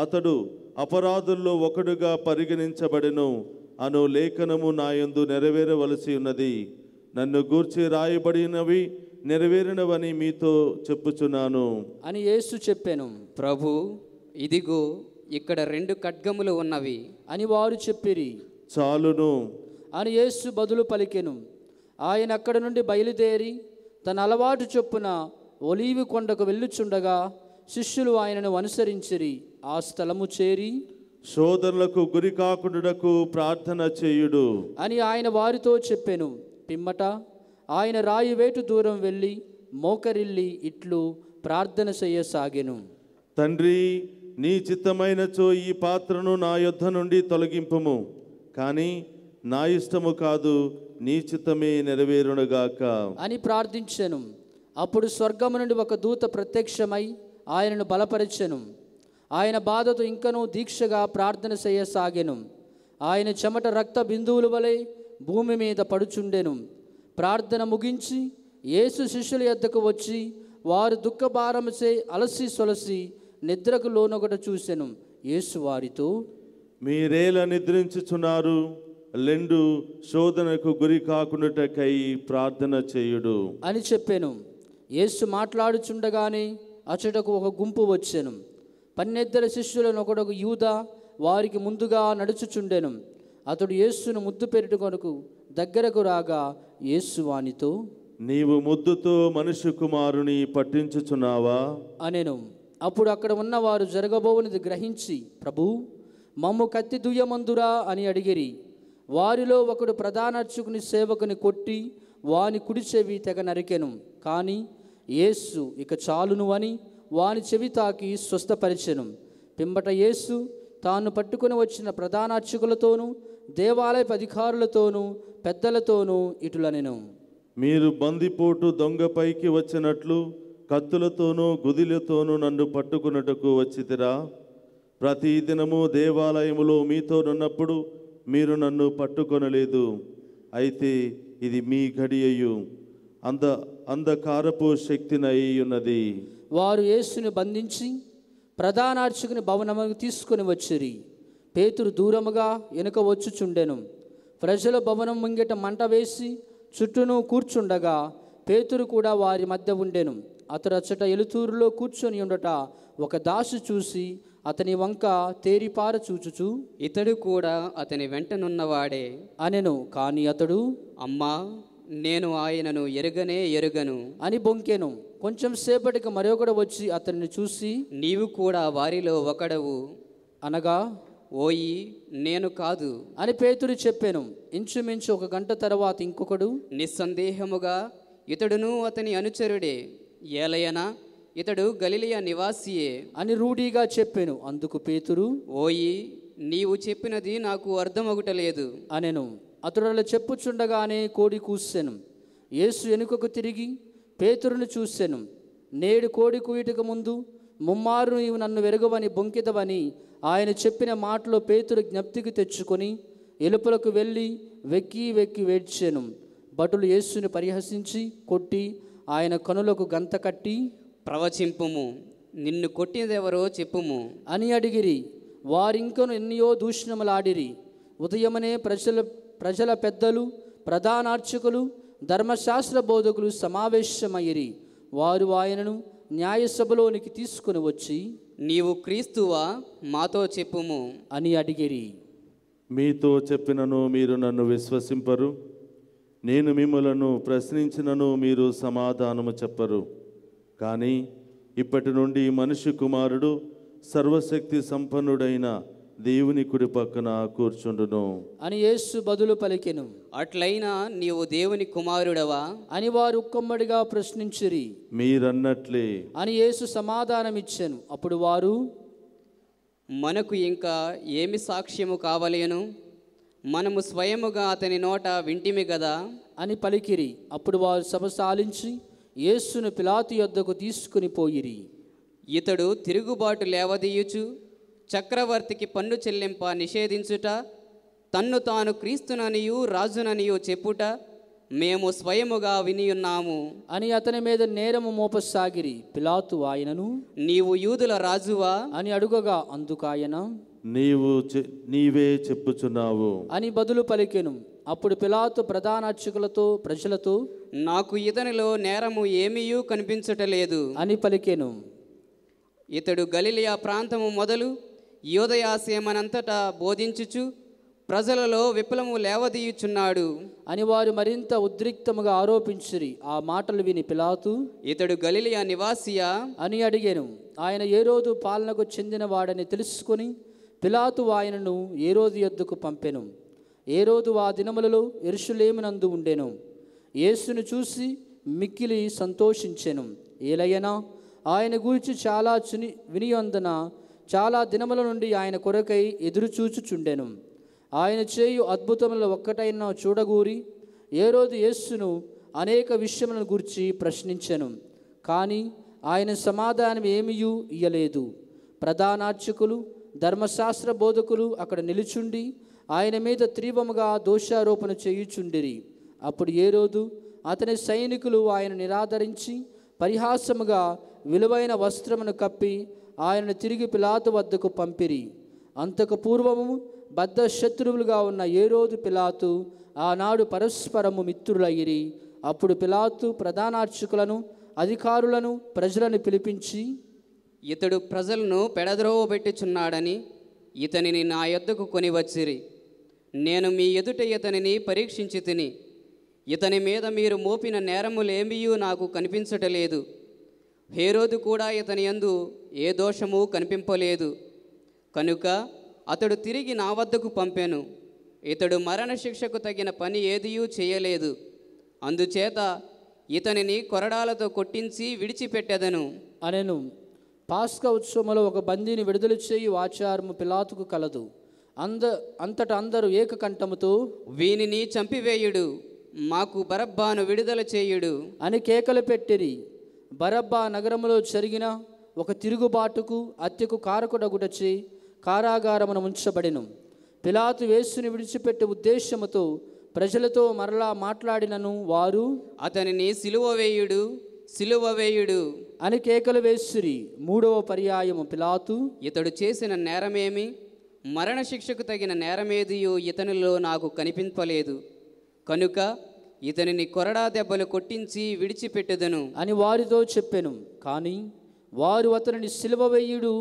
అతడు అపరాధుల్లో ఒకడుగా పరిగణించబడెను అను లేఖనము నాయందు నెరవేరవలసి ఉన్నది. నన్ను గూర్చి రాయబడినవి నెరవేరినవని మీతో చెప్పుచున్నాను అని యేసు చెప్పెను. ప్రభు, ఇదిగో ఇక్కడ 2 ఖడ్గములు ఉన్నవి అని వారు చెప్పిరి. చాలును అని యేసు బదులు పలికెను. ఆయన అక్కడ నుండి బయలుదేరి తన అలవాటు చొప్పున ఒలీవి కొండకు వెళ్ళుచుండగా శిష్యులు ఆయనను అనుసరించిరి. ఆ స్థలము చేరి, శోధనలకు గురి కాకుండాకు ప్రార్థన చేయుడు అని ఆయన వారితో చెప్పెను. పిమ్మట ఆయన రాయి వేటు దూరం వెళ్ళి మోకరిల్లి ఇట్లు ప్రార్థన చేయసాగెను. తండ్రి, నీ చిత్తమైనచో ఈ పాత్రను నా యొద్ద నుండి తొలగింపుము, కానీ నా ఇష్టము కాదు, నీ చిత్తమే నెరవేరునుగాక అని ప్రార్థించెను. అప్పుడు స్వర్గము నుండి ఒక దూత ప్రత్యక్షమై ఆయనను బలపరచెను. ఆయన బాధతో ఇంకనూ దీక్షగా ప్రార్థన చేయసాగెను. ఆయన చెమట రక్త బిందువుల వలె భూమి మీద పడుచుండెను. ప్రార్థన ముగించి యేసు శిష్యుల యొద్దకు వచ్చి వారు దుఃఖభారముచే అలసి సొలసి నిద్రకు లోనొకట చూసెను. యేసు వారితో, మీరేల నిద్రించుచున్నారు, లెండు శోధనకు గురి కాకుండాటకై ప్రార్థన చేయుడు అని చెప్పెను. యేసు మాట్లాడుచుండగానే అచటకు ఒక గుంపు వచ్చెను. 12 శిష్యులను ఒకడొక యూదా వారికి ముందుగా నడుచుచుండెను. అతడు యేసును ముద్దు పెట్టుకొనకు దగ్గరకు రాగా యేసు వానితో, నీవు ముద్దుతో మనుష్య కుమారుని పట్టించుచున్నావా అనెను. అప్పుడు అక్కడ ఉన్నవారు జరగబోవునది గ్రహించి, ప్రభూ, మమ్ము కత్తి దుయ్యమందురా అని అడిగిరి. వారిలో ఒకడు ప్రధాన అర్చకుని సేవకుని కొట్టి వాని కుడి చెవి తెగ నరికెను. కానీ యేసు ఇక చాలును అని వాని చెవి తాకి స్వస్థపరిచెను. పిమ్మట యేసు తాను పట్టుకుని వచ్చిన ప్రధాన అర్చకులతోనూ దేవాలయ అధికారులతోనూ పెద్దలతోనూ ఇటులనెను, మీరు బందిపోటు దొంగపైకి వచ్చినట్లు కత్తులతోనూ గుదిలతోనూ నన్ను పట్టుకున్నట్టుకు వచ్చితిరా? ప్రతి దినము దేవాలయములో మీతోనున్నప్పుడు మీరు నన్ను పట్టుకొనలేదు. అయితే ఇది మీ గడియయు అంధకారపు శక్తినై ఉన్నది. వారు యేసుని బంధించి ప్రధాన అర్చకుని భవనముకు తీసుకుని వచ్చిరి. పేతురు దూరముగా వెనుక వచ్చుచుండెను. ప్రజల భవనం ముంగిట మంట వేసి చుట్టూను కూర్చుండగా పేతురు కూడా వారి మధ్య ఉండెను. అతడు అచ్చట ఎలుతూరులో కూర్చొని ఉండట ఒక దాసు చూసి అతని వంక తేరిపార చూచుచు, ఇతడు కూడా అతని వెంటనున్నవాడే అనెను. కాని అతడు, అమ్మా, నేను ఆయనను ఎరుగను అని బొంకెను. కొంచెం సేపటికి మరొకడు వచ్చి అతన్ని చూసి, నీవు కూడా వారిలో ఒకడవు అనగా, ఓయి, నేను కాదు అని పేతురు చెప్పెను. ఇంచుమించు 1 గంట తర్వాత ఇంకొకడు, నిస్సందేహముగా ఇతడును అతని అనుచరుడే, ఏలయనా ఇతడు గలిలయ నివాసియే అని రూఢీగా చెప్పెను. అందుకు పేతురు, ఓయి, నీవు చెప్పినది నాకు అర్థమగుటలేదు అనెను. అతడు అలా చెప్పుచుండగానే కోడి కూసెను. యేసు వెనుకకు తిరిగి పేతురును చూసెను. నేడు కోడి కూయుటకు ముందు ముమ్మారు నీవు నన్ను వెరగవని బొంకితవని ఆయన చెప్పిన మాటలో పేతురు జ్ఞప్తికి తెచ్చుకొని ఎలుపలకు వెళ్ళి వెక్కి వెక్కి వేడ్చెను. భటులు యేసుని పరిహసించి కొట్టి ఆయన కనులకు గంత కట్టి, ప్రవచింపుము, నిన్ను కొట్టినదెవరో చెప్పుము అని అడిగిరి. వారింకను ఎన్నో దూషణములాడిరి. ఉదయమనే ప్రజల పెద్దలు, ప్రధానార్చకులు, ధర్మశాస్త్ర బోధకులు సమావేశమయ్యిరి. వారు ఆయనను న్యాయసభలోనికి తీసుకుని వచ్చి, నీవు క్రీస్తువా, మాతో చెప్పుము అని అడిగిరి. మీతో చెప్పినను మీరు నన్ను విశ్వసింపరు, నేను మిమ్మలను ప్రశ్నించినను మీరు సమాధానము చెప్పరు. కానీ ఇప్పటి నుండి మనుష్య కుమారుడు సర్వశక్తి సంపన్నుడైన దేవుని కుడి పక్కన కూర్చుండును అని యేసు బదులు పలికెను. అట్లయినా నీవు దేవుని కుమారుడవా అని వారు ఉక్కమ్మడిగా ప్రశ్నించిరి. మీరన్నట్లే అని యేసు సమాధానమిచ్చెను. అప్పుడు వారు, మనకు ఇంకా ఏమి సాక్ష్యము కావలేను? మనము స్వయముగా అతని నోట వింటిమి గదా అని పలికిరి. అప్పుడు వారు సభ సాలించి యేసును పిలాతు యొద్దకు తీసుకుని పోయిరి. ఇతడు తిరుగుబాటు లేవదీయుచు చక్రవర్తికి పన్ను చెల్లింప నిషేధించుట, తన్ను తాను క్రీస్తుననియు రాజుననియు చెప్పుట మేము స్వయముగా వినియున్నాము అని అతని మీద నేరము మోపసాగిరి. పిలాతు ఆయనను, నీవు యూదుల రాజువా అని అడుగగా అందుకాయన, నీవే చెప్పుచున్నావు అని బదులు పలికెను. అప్పుడు పిలాతు ప్రధాన అర్చకులతో ప్రజలతో, నాకు ఇతనిలో నేరము ఏమీయూ కనిపించటలేదు అని పలికెను. ఇతడు గలిలయ ప్రాంతము మొదలు యోదయాసేమనంతటా బోధించుచు ప్రజలలో విప్లవము లేవదీయుచున్నాడు అని వారు మరింత ఉద్రిక్తముగా ఆరోపించిరి. ఆ మాటలు విని పిలాతు, ఇతడు గలిలయ నివాసియా అని అడిగాను. ఆయన ఏరోదు పాలనకు చెందిన వాడని తెలుసుకొని పిలాతు ఆయనను ఏరోదు యొద్దకు పంపెను. ఏరోదు ఆ దినములలో యెరూషలేమునందు ఉండెను. యేసును చూసి మిక్కిలి సంతోషించెను. ఏలయనా ఆయన గూర్చి చాలా వినియందున చాలా దినముల నుండి ఆయన కొరకై ఎదురుచూచుచుండెను. ఆయన చేయు అద్భుతములలో ఒక్కటైనా చూడగూరి ఏరోదు యేసును అనేక విషయములను గూర్చి ప్రశ్నించెను. కానీ ఆయన సమాధానం ఏమీయూ ఇయ్యలేదు. ప్రధానార్చకులు ధర్మశాస్త్ర బోధకులు అక్కడ నిలుచుండి ఆయన మీద తీవ్రముగా దోషారోపణ చేయుచుండిరి. అప్పుడు ఏరోదు అతని సైనికులు ఆయన నిరాదరించి పరిహాసముగా విలువైన వస్త్రమును కప్పి ఆయనను తిరిగి పిలాతు వద్దకు పంపిరి. అంతకు పూర్వము బద్ధ శత్రువులుగా ఉన్న ఏరోదు పిలాతు ఆనాడు పరస్పరము మిత్రులయ్యిరి. అప్పుడు పిలాతు ప్రధానార్చకులను అధికారులను ప్రజలను పిలిపించి, ఇతడు ప్రజలను పెడద్రోవబెట్టుచున్నాడని ఇతనిని నా యొద్దకు కొని వచ్చిరి. నేను మీ ఎదుట ఇతనిని పరీక్షించి తిని ఇతని మీద మీరు మోపిన నేరములేమీయూ నాకు కనిపించటలేదు. హేరోదు కూడా ఇతని యందు ఏ దోషము కనిపింపలేదు. కనుక అతడు తిరిగి నా వద్దకు పంపెను. ఇతడు మరణశిక్షకు తగిన పని ఏదియూ చేయలేదు. అందుచేత ఇతనిని కొరడాలతో కొట్టించి విడిచిపెట్టెదను అనెను. పాస్కా ఉత్సవంలో ఒక బందీని విడుదల చేయు ఆచారము పిలాతుకు కలదు. అంతటా అందరూ ఏకకంఠముతో, వీనిని చంపివేయుడు, మాకు బరబ్బాను విడుదల చేయుడు అని కేకలు పెట్టిరి. బరబ్బా నగరములో జరిగిన ఒక తిరుగుబాటుకు హత్యకు కారకుడగుటచే కారాగారమున ఉంచబడెను. పిలాతు యేసుని విడిచిపెట్టే ఉద్దేశముతో ప్రజలతో మరలా మాట్లాడినను వారు అతనిని సిలువ వేయుడు, సిలువ వేయుడు అని కేకలు వేసిరి. మూడవ పర్యాయము పిలాతు, ఇతడు చేసిన నేరమేమి? మరణశిక్షకు తగిన నేరమేదియో ఇతనిలో నాకు కనిపింపలేదు. కనుక ఇతనిని కొరడా దెబ్బలు కొట్టించి విడిచిపెట్టెదను అని వారితో చెప్పెను. కానీ వారు అతనిని సిలువ వేయుడు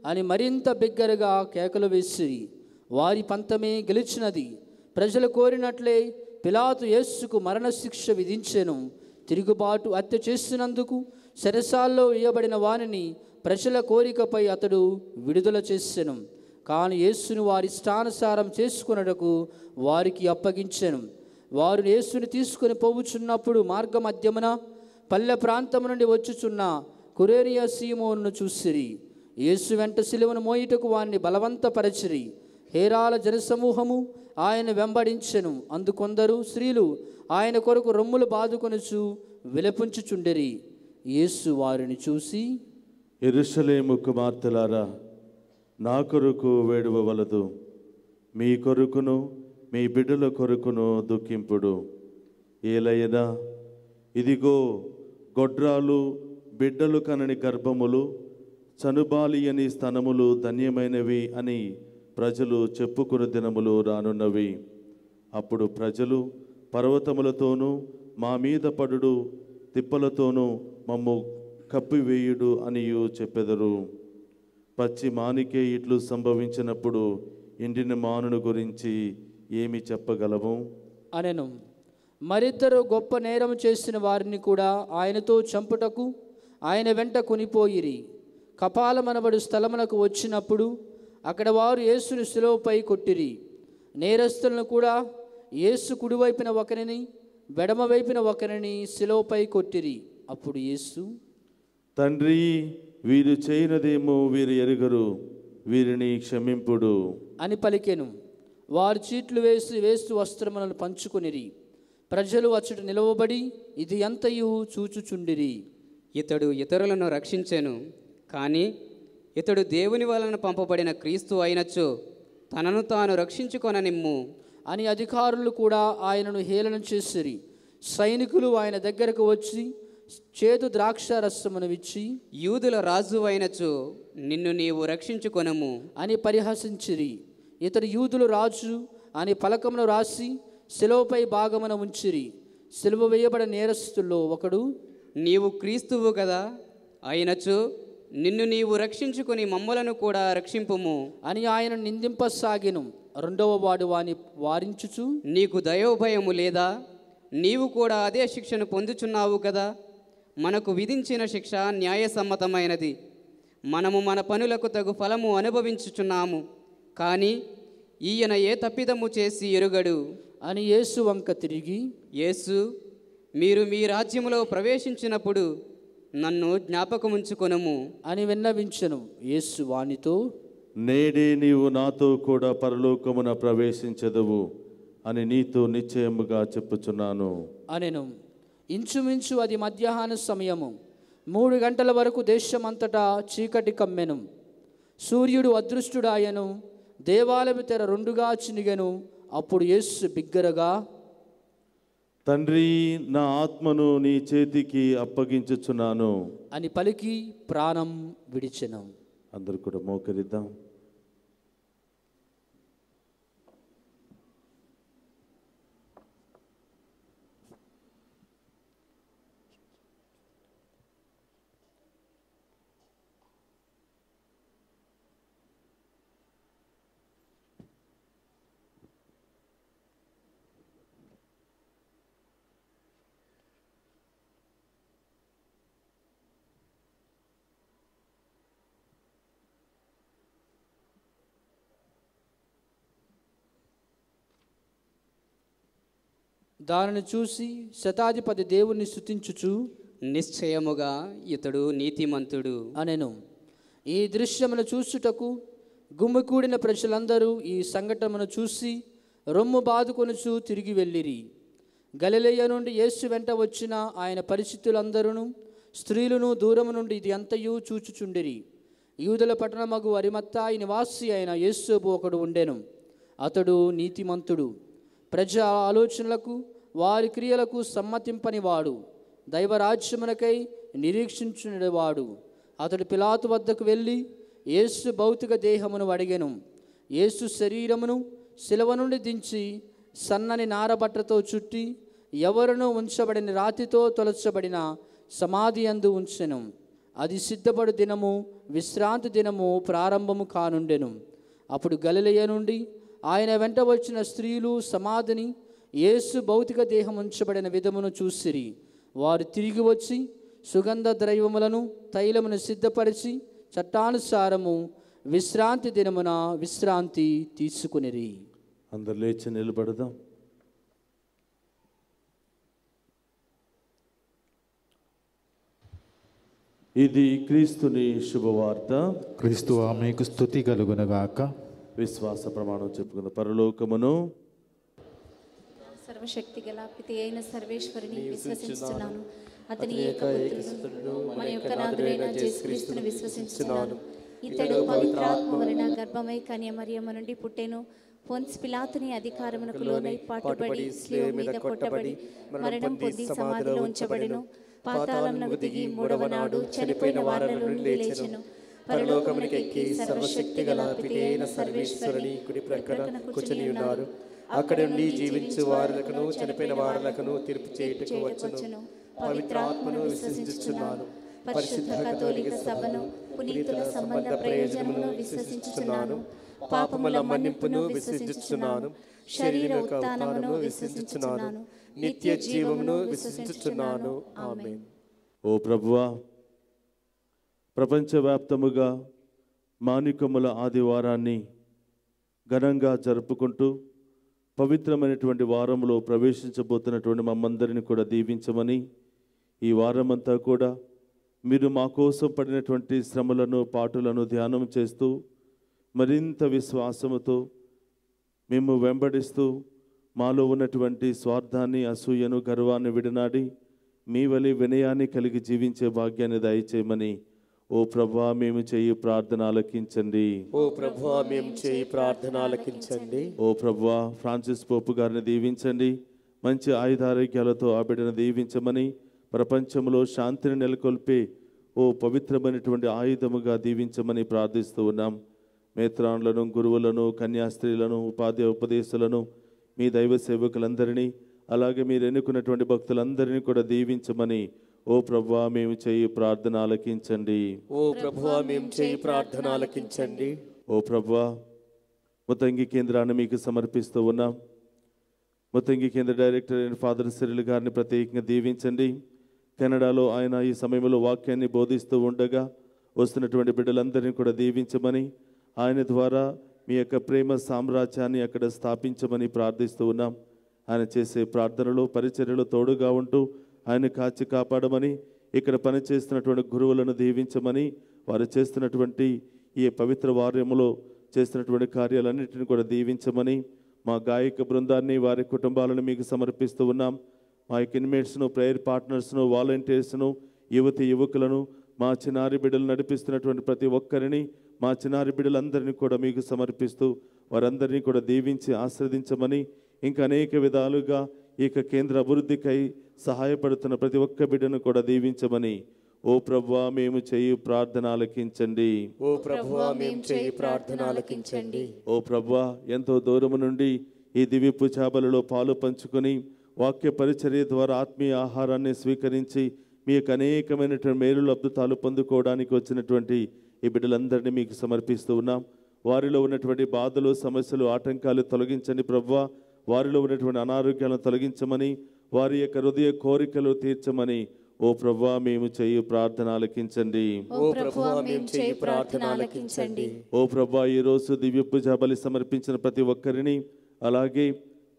అని మరింత బిగ్గరగా కేకలు వేసిరి. వారి పంతమే గెలిచినది. ప్రజలు కోరినట్లే పిలాతు యేసుకు మరణశిక్ష విధించెను. తిరుగుబాటు హత్య చేసినందుకు చెరసాల్లో వేయబడిన వానిని ప్రజల కోరికపై అతడు విడుదల చేసెను. కానీ యేసును వారి ఇష్టానుసారం చేసుకున్నటకు వారికి అప్పగించెను. వారు యేసుని తీసుకుని పోవుచున్నప్పుడు మార్గమధ్యమున పల్లె ప్రాంతం నుండి వచ్చుచున్న కురేనియ సీమోనును చూసిరి. యేసు వెంట సిలువను మోయుటకు వారిని బలవంతపరచిరి. హేరాల జనసమూహము ఆయన వెంబడించెను. అందుకొందరు స్త్రీలు ఆయన కొరకు రొమ్ములు బాదుకొనుచు విలపించుచుండిరి. యేసు వారిని చూసి, యెరూషలేము కుమార్తెలారా, నా కొరకు వేడువవలదు. మీ కొరకును మీ బిడ్డల కొరకును దుఃఖింపుడు. ఏలయనా ఇదిగో గొడ్రాలు బిడ్డలు కనని గర్భములు, చనుబాలియని స్తనములు ధన్యమైనవి అని ప్రజలు చెప్పుకుని దినములు రానున్నవి. అప్పుడు ప్రజలు పర్వతములతోనూ మా మీద పడుడు, తిప్పలతోనూ మమ్ము కప్పివేయుడు అనియు చెప్పెదరు. పచ్చి మానికే ఇట్లు సంభవించినప్పుడు ఎండిన మానును గురించి ఏమి చెప్పగలము అనెను. మరిద్దరు గొప్ప నేరం చేసిన వారిని కూడా ఆయనతో చంపుటకు ఆయన వెంట కొనిపోయిరి. కపాలమనబడు స్థలమునకు వచ్చినప్పుడు అక్కడ వారు యేసుని శిలువపై కొట్టిరి. నేరస్తులను కూడా యేసు కుడివైపున ఒకరిని వెడమ వైపున ఒకరిని శిలువపై కొట్టిరి. అప్పుడు యేసు, తండ్రి, వీరు చేయనదేమో వీరు ఎరుగరు, వీరిని క్షమింపుడు అని పలికెను. వారు చీట్లు వేస్తూ వస్త్రములను పంచుకొనిరి. ప్రజలు అచ్చట నిలవబడి ఇది ఎంతయు చూచుచుండిరి. ఇతడు ఇతరులను రక్షించెను, కానీ ఇతడు దేవుని వలన పంపబడిన క్రీస్తు అయినచో తనను తాను రక్షించుకొననిమ్ము అని అధికారులు కూడా ఆయనను హేళన చేసిరి. సైనికులు ఆయన దగ్గరకు వచ్చి చేదు ద్రాక్ష రసమును ఇచ్చి, యూదుల రాజు అయినచో నిన్ను నీవు రక్షించుకొనము అని పరిహసించిరి. ఇతడు యూదుల రాజు అని పలకమును రాసి శిలువపై భాగమున ఉంచిరి. శిలువ వేయబడిన నేరస్తుల్లో ఒకడు, నీవు క్రీస్తువు కదా, అయినచో నిన్ను నీవు రక్షించుకొని మమ్మలను కూడా రక్షింపుము అని ఆయన నిందింపసాగెను. రెండవ వాడు వాని వారించుచు, నీకు దయోభయము లేదా? నీవు కూడా అదే శిక్షను పొందుచున్నావు కదా. మనకు విధించిన శిక్ష న్యాయసమ్మతమైనది. మనము మన పనులకు తగు ఫలము అనుభవించుచున్నాము. కానీ ఈయన ఏ తప్పిదము చేసి ఎరుగడు అని యేసు వంక తిరిగి, యేసు, మీరు మీ రాజ్యములో ప్రవేశించినప్పుడు నన్ను జ్ఞాపకముంచుకొనుము అని విన్నవించెను. యేసు వానితో, నేడే నీవు నాతో కూడా పరలోకమున ప్రవేశించదువు అని నీతో నిశ్చయముగా చెప్పుచున్నాను అనెను. ఇంచుమించు అది మధ్యాహ్న సమయము. 3 గంటల వరకు దేశమంతటా చీకటి కమ్మెను. సూర్యుడు అదృష్టుడాయను. దేవాలయము తెర రెండుగా చినిగెను. అప్పుడు యేసు బిగ్గరగా, తండ్రి, నా ఆత్మను నీ చేతికి అప్పగించుచున్నాను అని పలికి ప్రాణం విడిచెను. అందరూ కూడా మోకరిద్దాం. దానిని చూసి శతాధిపతి దేవుణ్ణి స్తుతించుచు, నిశ్చయముగా ఇతడు నీతిమంతుడు అనెను. ఈ దృశ్యమును చూచుటకు గుమ్మికూడిన ప్రజలందరూ ఈ సంఘటనను చూసి రొమ్ము బాదుకొనుచు తిరిగి వెళ్ళిరి. గలిలయ నుండి యేసు వెంట వచ్చిన ఆయన పరిచితులందరూ స్త్రీలను దూరము నుండి ఇది అంతయు చూచుచుండిరి. యూదుల పట్టణమగు అరిమత్తాయి నివాసి అయిన యేసోబు ఒకడు ఉండెను. అతడు నీతిమంతుడు, ప్రజా ఆలోచనలకు వారి క్రియలకు సమ్మతింపనివాడు, దైవరాజ్యమునకై నిరీక్షించునేవాడు. అతడు పిలాతు వద్దకు వెళ్ళి యేసు భౌతిక దేహమును అడిగెను. యేసు శరీరమును శిలువ నుండి దించి సన్నని నారబట్టతో చుట్టి ఎవరునూ ఉంచబడిన రాతితో తొలచబడిన సమాధి యందు ఉంచెను. అది సిద్ధపడు దినము, విశ్రాంతి దినము ప్రారంభము కానుండెను. అప్పుడు గలిలయ నుండి ఆయన వెంట వచ్చిన స్త్రీలు సమాధిని, యేసు భౌతిక దేహం ఉంచబడిన విధమును చూసిరి. వారు తిరిగి వచ్చి సుగంధ ద్రవ్యములను తైలమును సిద్ధపరిచి చట్టానుసారము విశ్రాంతి దినమున విశ్రాంతి తీసుకునిరి. అందరు లేచి నిలబడదాం. ఇది క్రీస్తుని శుభవార్త. క్రీస్తువా మీకు స్తుతి కలుగునగాక. విశ్వాస ప్రమాణం చెప్పుకున్న పరలోకమును సర్వశక్తి గల పితి అయిన సర్వేశ్వరుని విశ్వసించుచున్నాను. అతని ఏకపుత్రుడు మన యొక్క నాథుడైన యేసుక్రీస్తును విశ్వసించుచున్నాను. ఇతడు పవిత్రాత్మ వలన గర్భమై కన్యమరియమ్మ నుండి పుట్టెను. పొన్సు పిలాతుని అధికారమునకు లోనై పాటుపడి శిలువ మీద కొట్టబడి మరణం పొంది సమాధిలో ఉంచబడెను. పాతాళమునకు దిగి 3వ నాడు చనిపోయిన వారిలో నుండి లేచెను. పరలోకమునకు ఎక్కి సర్వశక్తి గల పితి అయిన సర్వేశ్వరుని కుడి ప్రక్కన కూర్చుని ఉన్నారు. అక్కడ నుండి జీవించు వారులకును చనిపోయిన వారులకును తీర్పు చేయుటకు వచ్చును. పవిత్రాత్మను విశ్వసించుచున్నాను. పరిశుద్ధ కథోలిక సభను, పునీతుల సంబంధ ప్రయోజనమును విశ్వసించుచున్నాను. పాపముల మన్నింపును విశ్వసించుచున్నాను. శరీర ఉత్థానమును విశ్వసించుచున్నాను. నిత్య జీవమును విశ్వసించుచున్నాను. ఆమేన్. ఓ ప్రభువా, ప్రపంచవ్యాప్తముగా మానికముల ఆదివారాన్ని ఘనంగా జరుపుకుంటూ పవిత్రమైనటువంటి వారంలో ప్రవేశించబోతున్నటువంటి మమ్మందరిని కూడా దీవించమని, ఈ వారమంతా కూడా మీరు మా కోసం పడినటువంటి శ్రమలను, పాటులను ధ్యానం చేస్తూ మరింత విశ్వాసముతో మేము వెంబడిస్తూ మాలో ఉన్నటువంటి స్వార్థాన్ని, అసూయను, గర్వాన్ని విడనాడి మీ వలె వినయాన్ని కలిగి జీవించే భాగ్యాన్ని దయచేయమని ఓ ప్రభువా మేము చేయి ప్రార్థన ఆలకించండి. ఓ ప్రభువా మేము చేయి ప్రార్థన ఆలకించండి. ఓ ప్రభువా ఫ్రాన్సిస్ పోపు గారిని దీవించండి. మంచి ఆయుధారోగ్యాలతో ఆ బిడ్డను దీవించమని, ప్రపంచంలో శాంతిని నెలకొల్పే ఓ పవిత్రమైనటువంటి ఆయుధముగా దీవించమని ప్రార్థిస్తూ ఉన్నాం. మేత్రాన్లను, గురువులను, కన్యాస్త్రీలను, ఉపదేశులను, మీ దైవ సేవకులందరినీ, అలాగే మీరు ఎన్నుకున్నటువంటి భక్తులందరినీ కూడా దీవించమని ఓ ప్రభువా మేము చేయి ప్రార్థన ఆలకించండి. ఓ ప్రభువా మేము చేయి ప్రార్థన ఆలకించండి. ఓ ప్రభువా ముత్తంగి కేంద్రాన్ని మీకు సమర్పిస్తూ ఉన్నాం. ముత్తంగి కేంద్ర డైరెక్టర్ అయిన ఫాదర్ సిరిల్ గారిని ప్రత్యేకంగా దీవించండి. కెనడాలో ఆయన ఈ సమయంలో వాక్యాన్ని బోధిస్తూ ఉండగా వస్తున్నటువంటి బిడ్డలందరినీ కూడా దీవించమని, ఆయన ద్వారా మీ యొక్క ప్రేమ సామ్రాజ్యాన్ని అక్కడ స్థాపించమని ప్రార్థిస్తూ ఉన్నాం. ఆయన చేసే ప్రార్థనలో పరిచర్యలో తోడుగా ఉంటూ ఆయన కాచి కాపాడమని, ఇక్కడ పనిచేస్తున్నటువంటి గురువులను దీవించమని, వారు చేస్తున్నటువంటి ఈ పవిత్ర వార్యములో చేస్తున్నటువంటి కార్యాలన్నింటినీ కూడా దీవించమని, మా గాయక బృందాన్ని వారి కుటుంబాలను మీకు సమర్పిస్తూ ఉన్నాం. మా యొక్క ఇన్మేట్స్ను, ప్రేయర్ పార్ట్నర్స్ను, వాలంటీర్స్ను, యువతి యువకులను, మా చిన్నారి బిడ్డలు నడిపిస్తున్నటువంటి ప్రతి ఒక్కరిని, మా చిన్నారి బిడ్డలందరినీ కూడా మీకు సమర్పిస్తూ వారందరినీ కూడా దీవించి ఆశీర్వదించమని, ఇంకా అనేక విధాలుగా ఈ యొక్క కేంద్ర అభివృద్ధికై సహాయపడుతున్న ప్రతి ఒక్క బిడ్డను కూడా దీవించమని, ఓ ప్రభువా మేము చేయి ప్రార్థన ఆలకించండి. ఓ ప్రభువా మేము చేయి ప్రార్థన ఆలకించండి. ఓ ప్రభువా ఎంతో దూరము నుండి ఈ దివ్య పూజాబలలో పాలు పంచుకొని వాక్య పరిచర్య ద్వారా ఆత్మీయ ఆహారాన్ని స్వీకరించి మీ యొక్క అనేకమైనటువంటి మేలులు అద్భుతాలు పొందుకోవడానికి వచ్చినటువంటి ఈ బిడ్డలందరినీ మీకు సమర్పిస్తూ ఉన్నాం. వారిలో ఉన్నటువంటి బాధలు, సమస్యలు, ఆటంకాలు తొలగించండి ప్రభువా. వారిలో ఉన్నటువంటి అనారోగ్యాలను తొలగించమని, వారి యొక్క హృదయ కోరికలు తీర్చమని, ఓ ప్రభువా మేము చేయి ప్రార్థన ఆలకించండి. ఓ ప్రభువా మేము చేయి ప్రార్థన ఆలకించండి. ఓ ప్రభువా ఈరోజు దివ్య పూజా బలి సమర్పించిన ప్రతి ఒక్కరిని, అలాగే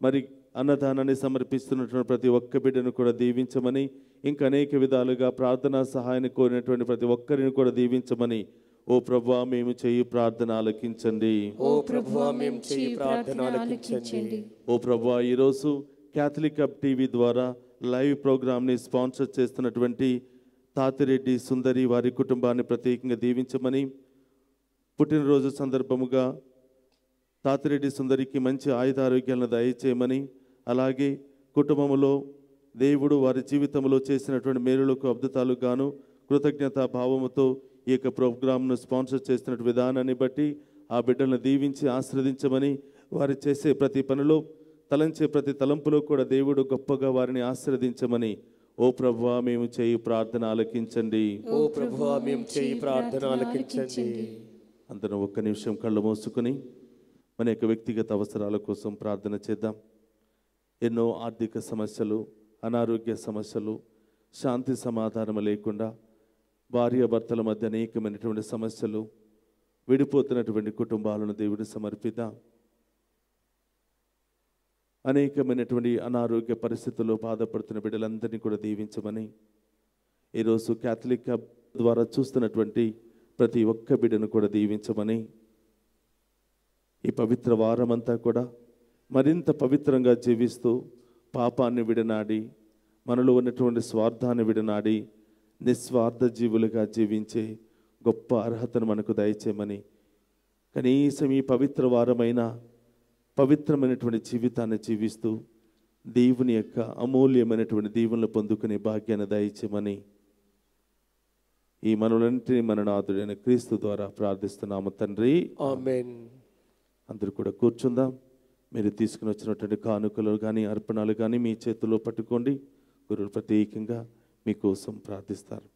మరి అన్నదానాన్ని సమర్పిస్తున్నటువంటి ప్రతి ఒక్క బిడ్డను కూడా దీవించమని, ఇంకా అనేక విధాలుగా ప్రార్థనా సహాయాన్ని కోరినటువంటి ప్రతి ఒక్కరిని కూడా దీవించమని, ఓ ప్రభువా మేము చేయి ప్రార్థన ఆలకించండి. ఓ ప్రభువా మేము చేయి ప్రార్థన ఆలకించండి. ఓ ప్రభువా ఈరోజు క్యాథలిక్ హబ్ టీవీ ద్వారా లైవ్ ప్రోగ్రామ్ని స్పాన్సర్ చేస్తున్నటువంటి తాతిరెడ్డి సుందరి వారి కుటుంబాన్ని ప్రత్యేకంగా దీవించమని, పుట్టినరోజు సందర్భముగా తాతిరెడ్డి సుందరికి మంచి ఆయుధారోగ్యాలను దయచేయమని, అలాగే కుటుంబంలో దేవుడు వారి జీవితంలో చేసినటువంటి మేలులకు అద్భుతాలు గాను కృతజ్ఞతా భావముతో ఈ యొక్క ప్రోగ్రామ్ను స్పాన్సర్ చేస్తున్న విధానాన్ని బట్టి ఆ బిడ్డలను దీవించి ఆశీర్వదించమని, వారు చేసే ప్రతి పనిలో తలంచే ప్రతి తలంపులో కూడా దేవుడు గొప్పగా వారిని ఆశీర్వదించమని, ఓ ప్రభువా మేము చేయి ప్రార్థన ఆలకించండి. ఓ ప్రభువా మేము చేయి ప్రార్థన ఆలకించండి. అందరం ఒక్క నిమిషం కళ్ళు మూసుకుని మన యొక్క వ్యక్తిగత అవసరాల కోసం ప్రార్థన చేద్దాం. ఎన్నో ఆర్థిక సమస్యలు, అనారోగ్య సమస్యలు, శాంతి సమాధానం లేకుండా భార్యాభర్తల మధ్య అనేకమైనటువంటి సమస్యలు, విడిపోతున్నటువంటి కుటుంబాలను దేవుడు సమర్పిద్దాం. అనేకమైనటువంటి అనారోగ్య పరిస్థితుల్లో బాధపడుతున్న బిడ్డలందరినీ కూడా దీవించమని, ఈరోజు క్యాథలిక్ హబ్ ద్వారా చూస్తున్నటువంటి ప్రతి ఒక్క బిడ్డను కూడా దీవించమని, ఈ పవిత్ర వారమంతా కూడా మరింత పవిత్రంగా జీవిస్తూ పాపాన్ని విడనాడి, మనలో ఉన్నటువంటి స్వార్థాన్ని విడనాడి నిస్వార్థ జీవులుగా జీవించే గొప్ప అర్హతను మనకు దయచేయమని, కనీసం ఈ పవిత్ర వారమైన పవిత్రమైనటువంటి జీవితాన్ని జీవిస్తూ దేవుని యొక్క అమూల్యమైనటువంటి దీవెనలు పొందుకునే భాగ్యాన్ని దయచేయమని ఈ మనలంటిని మన నాథుడైన క్రీస్తు ద్వారా ప్రార్థిస్తున్నాము తండ్రి, ఆమేన్. అందరూ కూడా కూర్చుందాం. మీరు తీసుకుని వచ్చినటువంటి కానుకలు కానీ అర్పణలు కానీ మీ చేతుల్లో పట్టుకోండి. గురువులు ప్రత్యేకంగా మీకోసం ప్రార్థిస్తారు.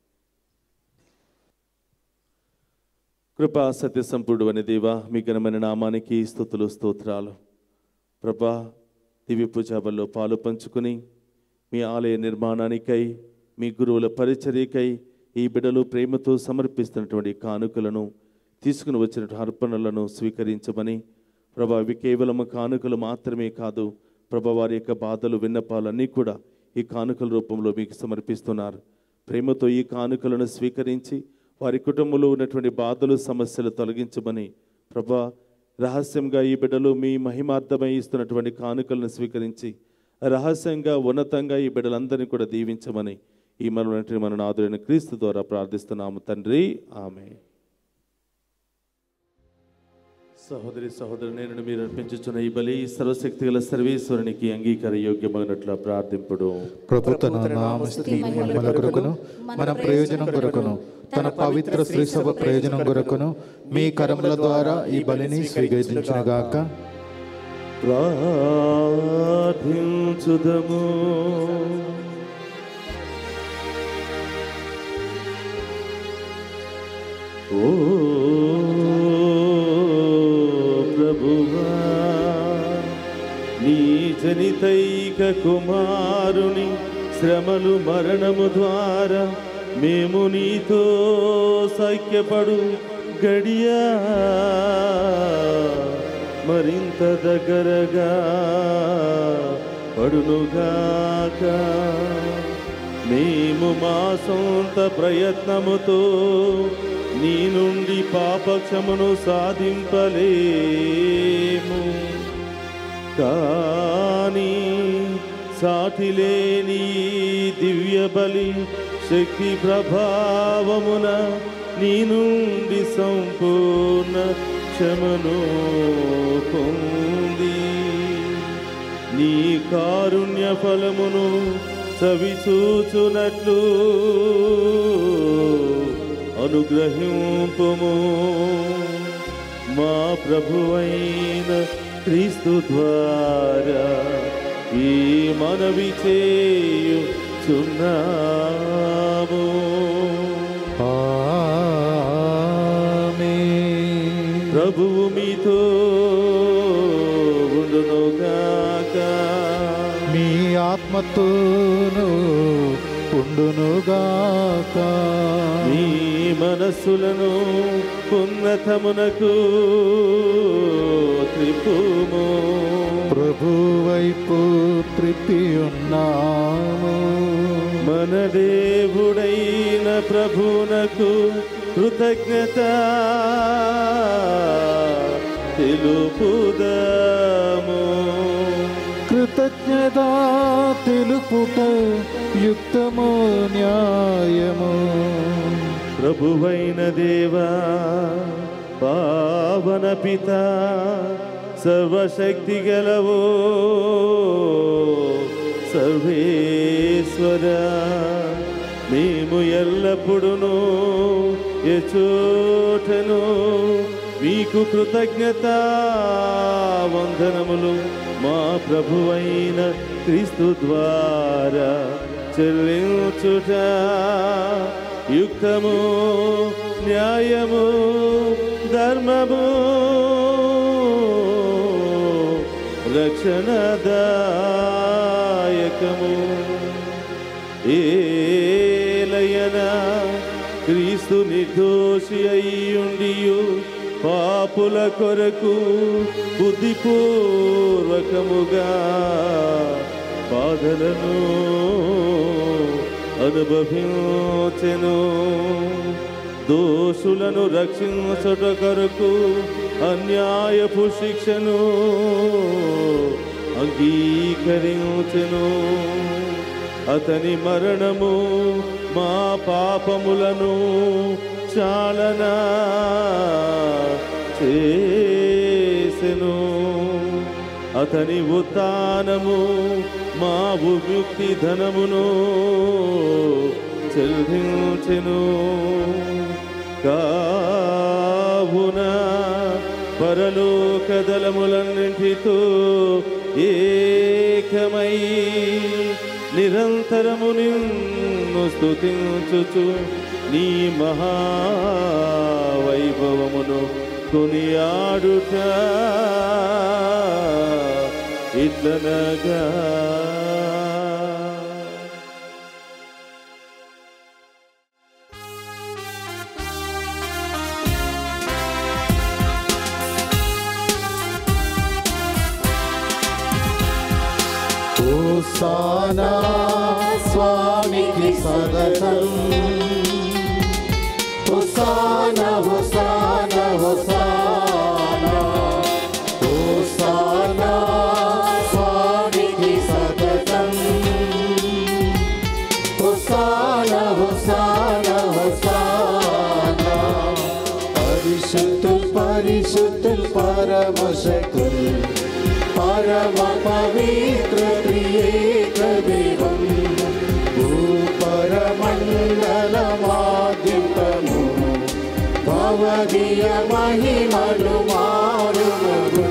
కృపా సత్య సంపూర్ణుడు అనే దేవా, మీ ఘనమైన నామానికి స్తుతులు స్తోత్రాలు. ప్రభా, దివ్య పూజాబల్లో పాలు పంచుకుని మీ ఆలయ నిర్మాణానికై, మీ గురువుల పరిచర్యకై ఈ బిడ్డలు ప్రేమతో సమర్పిస్తున్నటువంటి కానుకలను, తీసుకుని వచ్చిన అర్పణలను స్వీకరించమని ప్రభా, ఇవి కేవలం కానుకలు మాత్రమే కాదు ప్రభా, వారి యొక్క బాధలు, విన్నపాలన్నీ కూడా ఈ కానుకల రూపంలో మీకు సమర్పిస్తున్నారు. ప్రేమతో ఈ కానుకలను స్వీకరించి వారి కుటుంబంలో ఉన్నటువంటి బాధలు, సమస్యలు తొలగించమని ప్రభా, రహస్యంగా ఈ బిడ్డలు మీ మహిమార్థమై ఇస్తున్నటువంటి కానుకలను స్వీకరించి రహస్యంగా ఉన్నతంగా ఈ బిడ్డలందరినీ కూడా దీవించమని ఈ మన నాథుడైన క్రీస్తు ద్వారా ప్రార్థిస్తున్నాము తండ్రి, ఆమేన్. సహోదరి సహోదరు, నేను మీరు అర్పించుచున్న ఈ బలి సర్వశక్తి గల సర్వేశ్వరునికి అంగీకార యోగ్యమైనట్ల ప్రార్థింపుడు. ప్రభు తన నామస్తుతి మహిమల కొరకును మన ప్రయోజనం కొరకును తన పవిత్ర శ్రీసభ ప్రయోజనం కొరకును మీ కరముల ద్వారా ఈ బలిని స్వీకరించునుగాక. ప్రార్థించుదము. ఓ ప్రభువా, నీ జనితైక కుమారుని శ్రమలు మరణము ద్వారా మేము నీతో సఖ్యపడు గడియా మరింత దగ్గరగా పడునుగాక. మేము మా సొంత ప్రయత్నముతో నీ నుండి పాపక్షమును సాధింపలేము, కానీ సాటిలేని దివ్య బలి శక్తి ప్రభావమున నీ నుండి సంపూర్ణ క్షమను పొంది నీ కారుణ్య ఫలమును చవిచూచునట్లు అనుగ్రహింపుము. మా ప్రభువైన క్రీస్తు ద్వారా ఈ మనవి చేయుచున్నాము. ఆమేన్. ప్రభువు మీతో ఉండునుగాక. మీ ఆత్మతోను ఉండునుగాక. మీ మనస్సులను ఉన్నతమునకు త్రిప్పుము. ప్రభు వైపు త్రిప్పి ఉన్నాము. మన దేవుడైన ప్రభునకు కృతజ్ఞత తెలుపుదాము. కృతజ్ఞత తెలుపుట యుక్తము న్యాయము. ప్రభువైన దేవా, పావన పిత, సర్వశక్తి గలవో సర్వేశ్వర, మేము ఎల్లప్పుడూ ఎచోటను మీకు కృతజ్ఞత వందనములు మా ప్రభువైన క్రీస్తు ద్వారా చెల్లించుట యుక్తము, న్యాయము, ధర్మము, రక్షణదాయకము. ఏలయనా క్రీస్తు నిర్దోషి అయ్యుండియు పాపుల కొరకు బుద్ధిపూర్వకముగా బాధలను అనుభవించెను. దోషులను రక్షించుట కొరకు అన్యాయపు శిక్షను అంగీకరించెను. అతని మరణము మా పాపములను చాలనా చేసెను. అతని ఉత్థానము మా విముక్తి ధనమును చెల్లించెను. కావున పరలోక దళములన్నింటితో ఏకమై నిరంతరము నిన్ను స్తుతించుచు నీ మహావైభవమును కొనియాడుట ఇట్లనగా. హోసానా స్వామికి సదతం. హోసానా హోసానా హోసానా హోసానా స్వామికి సదతం. హోసానా హోసానా హోసానా. పరిశుద్ధుల్ పరిశుద్ధుల్ పరమశక్తుల్ పరమ పవిత్ర త్రియేక దేవం. భూపరమండలమాద్యుతము భవదీయ మహిమలు మారుమగు.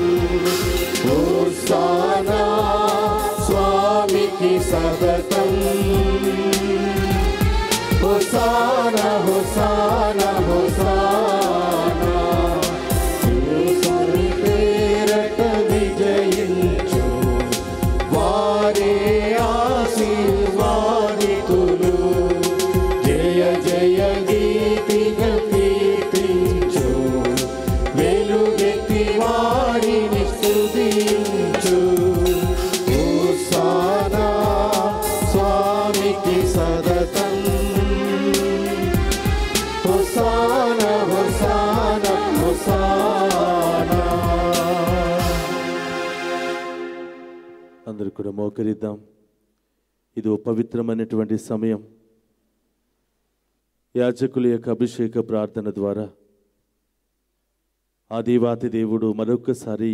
హోసానా స్వామికి సదతం. హోసానా హోసానా హోసానా. వారే ఆశీర్వాదితులు. జయ జయ గీతిగా కీర్తించు, వెలుగెత్తి వారిని స్తుతించు. హోసానా స్వామికి సదతం, హోసానా హోసానా హోసానా. అందరూ కూడా మోకరిద్దాం. ఇది ఓ పవిత్రమైనటువంటి సమయం. యాజకుల యొక్క అభిషేక ప్రార్థన ద్వారా ఆ దేవాతి దేవుడు మరొకసారి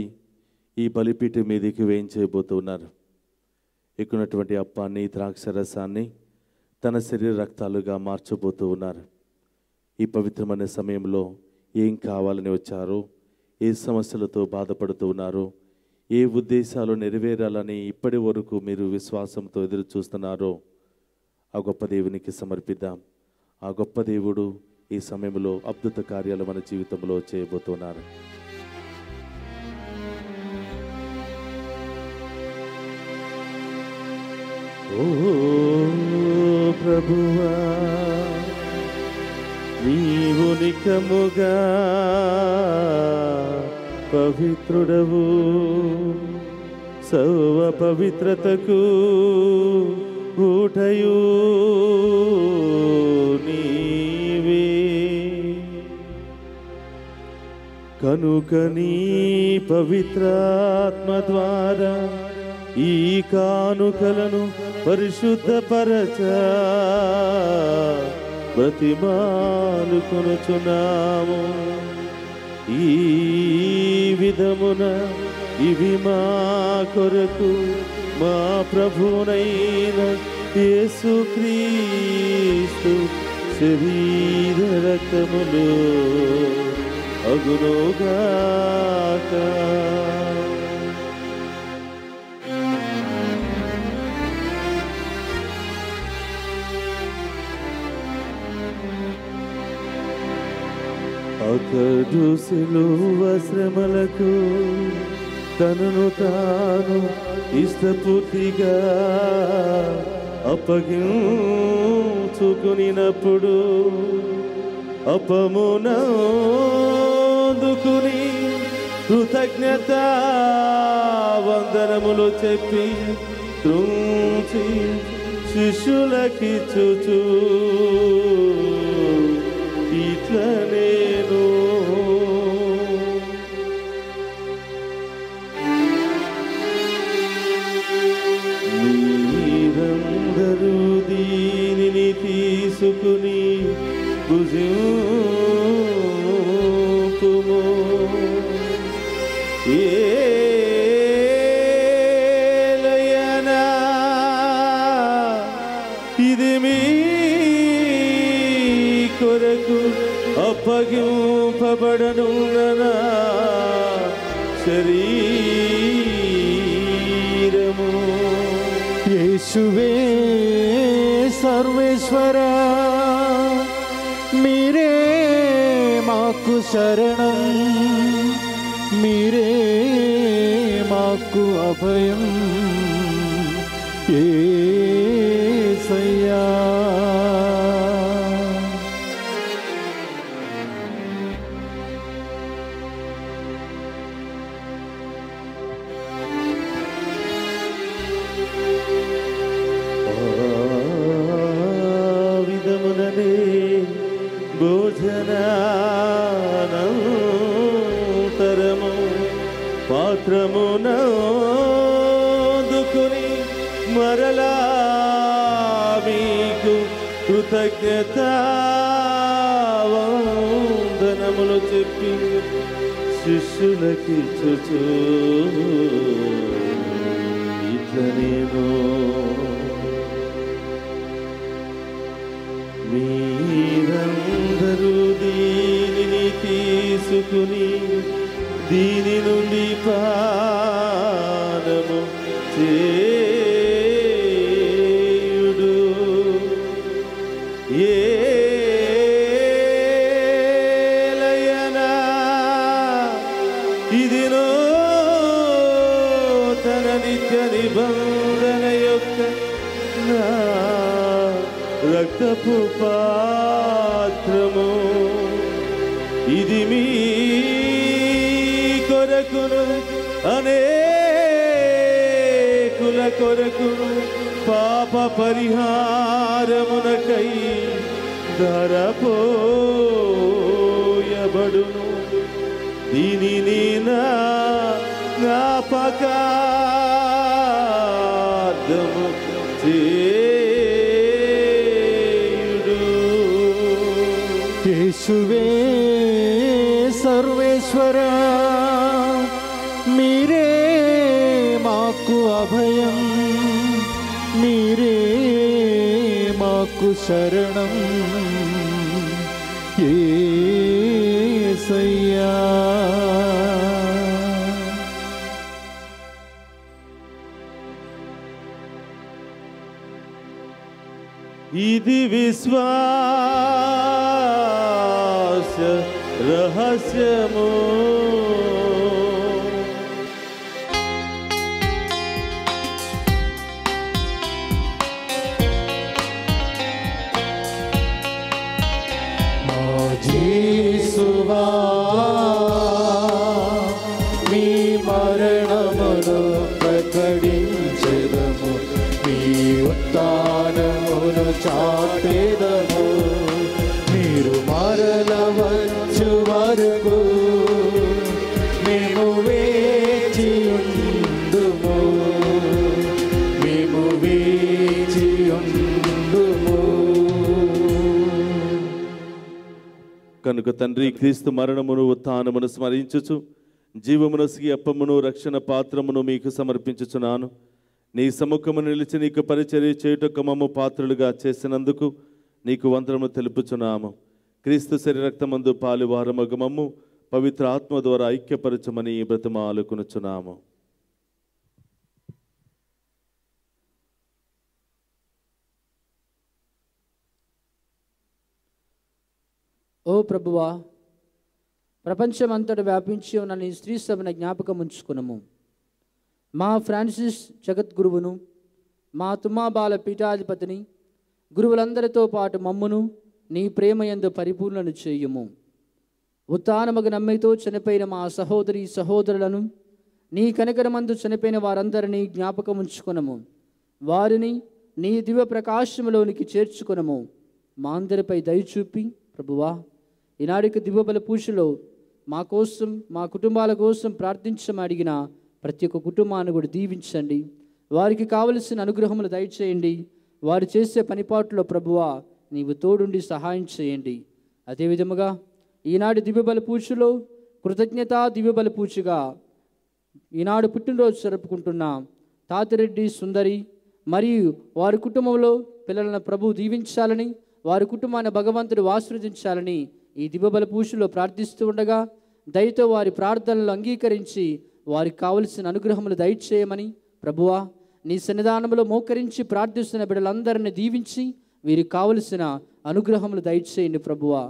ఈ బలిపీఠం మీదకి వేయించబోతున్నారు. ఎక్కున్నటువంటి అప్పాన్ని, ద్రాక్షరసాన్ని తన శరీర రక్తాలుగా మార్చబోతూ ఉన్నారు. ఈ పవిత్రమైన సమయంలో ఏం కావాలని వచ్చారో, ఏ సమస్యలతో బాధపడుతూ ఉన్నారో, ఏ ఉద్దేశాలు నెరవేరాలని ఇప్పటి వరకు మీరు విశ్వాసంతో ఎదురు చూస్తున్నారో ఆ గొప్ప దేవునికి సమర్పిద్దాం. ఆ గొప్ప దేవుడు ఈ సమయంలో అద్భుత కార్యాలు మన జీవితంలో చేయబోతున్నారు. ఓ ప్రభువా, నీవు నికముగా పవిత్రుడవు, సర్వ పవిత్రతకు ఊటయు నీవే. కనుక నీ పవిత్రాత్మ ద్వారా ఈ కానుకలను పరిశుద్ధపరచ బ్రతిమాలుకొనుచున్నాము. ఈ విధమున ఇవి మా కొరకు మా ప్రభునైన యేసుక్రీస్తు శరీర రక్తములు అగునుగాక. అతడు సిలువ శ్రమలకు తనను తాను ఇష్టపూర్తిగా అప్పగించుకునినప్పుడు అపమునందుకుని కృతజ్ఞత వందనములు చెప్పి త్రుంచి శిష్యులకిచ్చుచు ఇట్లా నేను మీరందరూ దీనిని తీసుకుని భుజింపుము. ఏలయనా ఇది మీ కొరకు అప్పగింపబడనున్న శరీరము. యేసువే సర్వేశ్వరా, మీరే మాకు శరణం, మీరే మాకు అభయం. యేసయ్యా విధముననే భోజనానంతరము పాత్రమునందుకుని మరలా మీకు కృతజ్ఞత వందనములు చెప్పి శిష్యులకిచ్చుచు ఇట్లా నేను మీరందరూ దీనిని తీసుకుని దీని నుండి పానము చేయుడు. ఏలయనా ఇది నూతన నిత్య నిబంధనయ యొక్క నా రక్తపు పాత్రము, ఇది మీ కొరకును అనేకుల కొరకును పాప పరిహారమునకై ధరపోయబడును. దీనిని నా జ్ఞాపకార్థము చేయుడు. యేసువే సర్వేశ్వరా, మీరే మాకు అభయం, మీరే మాకు శరణం యేసయ్యా. ఇది విశ్వాస రహస్యము. యేసువా, మీ మరణమును ప్రకటించెదము, మీ ఉత్థానమును చాటెదము. మీరు మరల వచ్చు వరకు మేము వేచి ఉందుము, మేము వేచి ఉందుము. కనుక తండ్రి, క్రీస్తు మరణమును ఉత్థానమును స్మరించుచు జీవమునసిగి అప్పమును రక్షణ పాత్రమును మీకు సమర్పించుచున్నాను. నీ సముఖము నిలిచి నీకు పరిచర్య చేయుటకు మమ్ము పాత్రులుగా చేసినందుకు నీకు వందనము తెలుపుచున్నాము. క్రీస్తు శరీరక్తమందు పాలువారమగు మమ్ము పవిత్ర ఆత్మ ద్వారా ఐక్యపరచమని బ్రతిమాలుకొనుచున్నాము. ఓ ప్రభువా, ప్రపంచమంతటా వ్యాపించి ఉన్న నీ స్త్రీ సభను జ్ఞాపకం ఉంచుకునము. మా ఫ్రాన్సిస్ జగద్గురువును, మా తుమ్మాబాల పీఠాధిపతిని, గురువులందరితో పాటు మమ్మును నీ ప్రేమయందు పరిపూర్ణను చేయుము. ఉత్థానమగు నమ్మితో చనిపోయిన మా సహోదరి సహోదరులను, నీ కనికరమందు చనిపోయిన వారందరినీ జ్ఞాపకం ఉంచుకునము. వారిని నీ దివ్య ప్రకాశములోనికి చేర్చుకునము. మా అందరిపై దయచూపి ప్రభువా, ఈనాడికి దివ్యబల పూజలో మా కోసం, మా కుటుంబాల కోసం ప్రార్థించమడిగిన ప్రతి ఒక్క కుటుంబాన్ని కూడా దీవించండి. వారికి కావలసిన అనుగ్రహములు దయచేయండి. వారు చేసే పనిపాట్లో ప్రభువా నీవు తోడుండి సహాయం చేయండి. అదేవిధముగా ఈనాడు దివ్యబల పూజలో కృతజ్ఞత దివ్యబల పూజగా ఈనాడు పుట్టినరోజు జరుపుకుంటున్న తాతిరెడ్డి సుందరి మరియు వారి కుటుంబంలో పిల్లలను ప్రభు దీవించాలని, వారి కుటుంబాన్ని భగవంతుడు ఆశీర్వదించాలని ఈ దివ్యబల పూజలో ప్రార్థిస్తూ ఉండగా దయతో వారి ప్రార్థనలు అంగీకరించి వారికి కావలసిన అనుగ్రహములు దయచేయమని ప్రభువా నీ సన్నిధానంలో మోకరించి ప్రార్థిస్తున్న బిడ్డలందరినీ దీవించి వీరికి కావలసిన అనుగ్రహములు దయచేయండి ప్రభువా.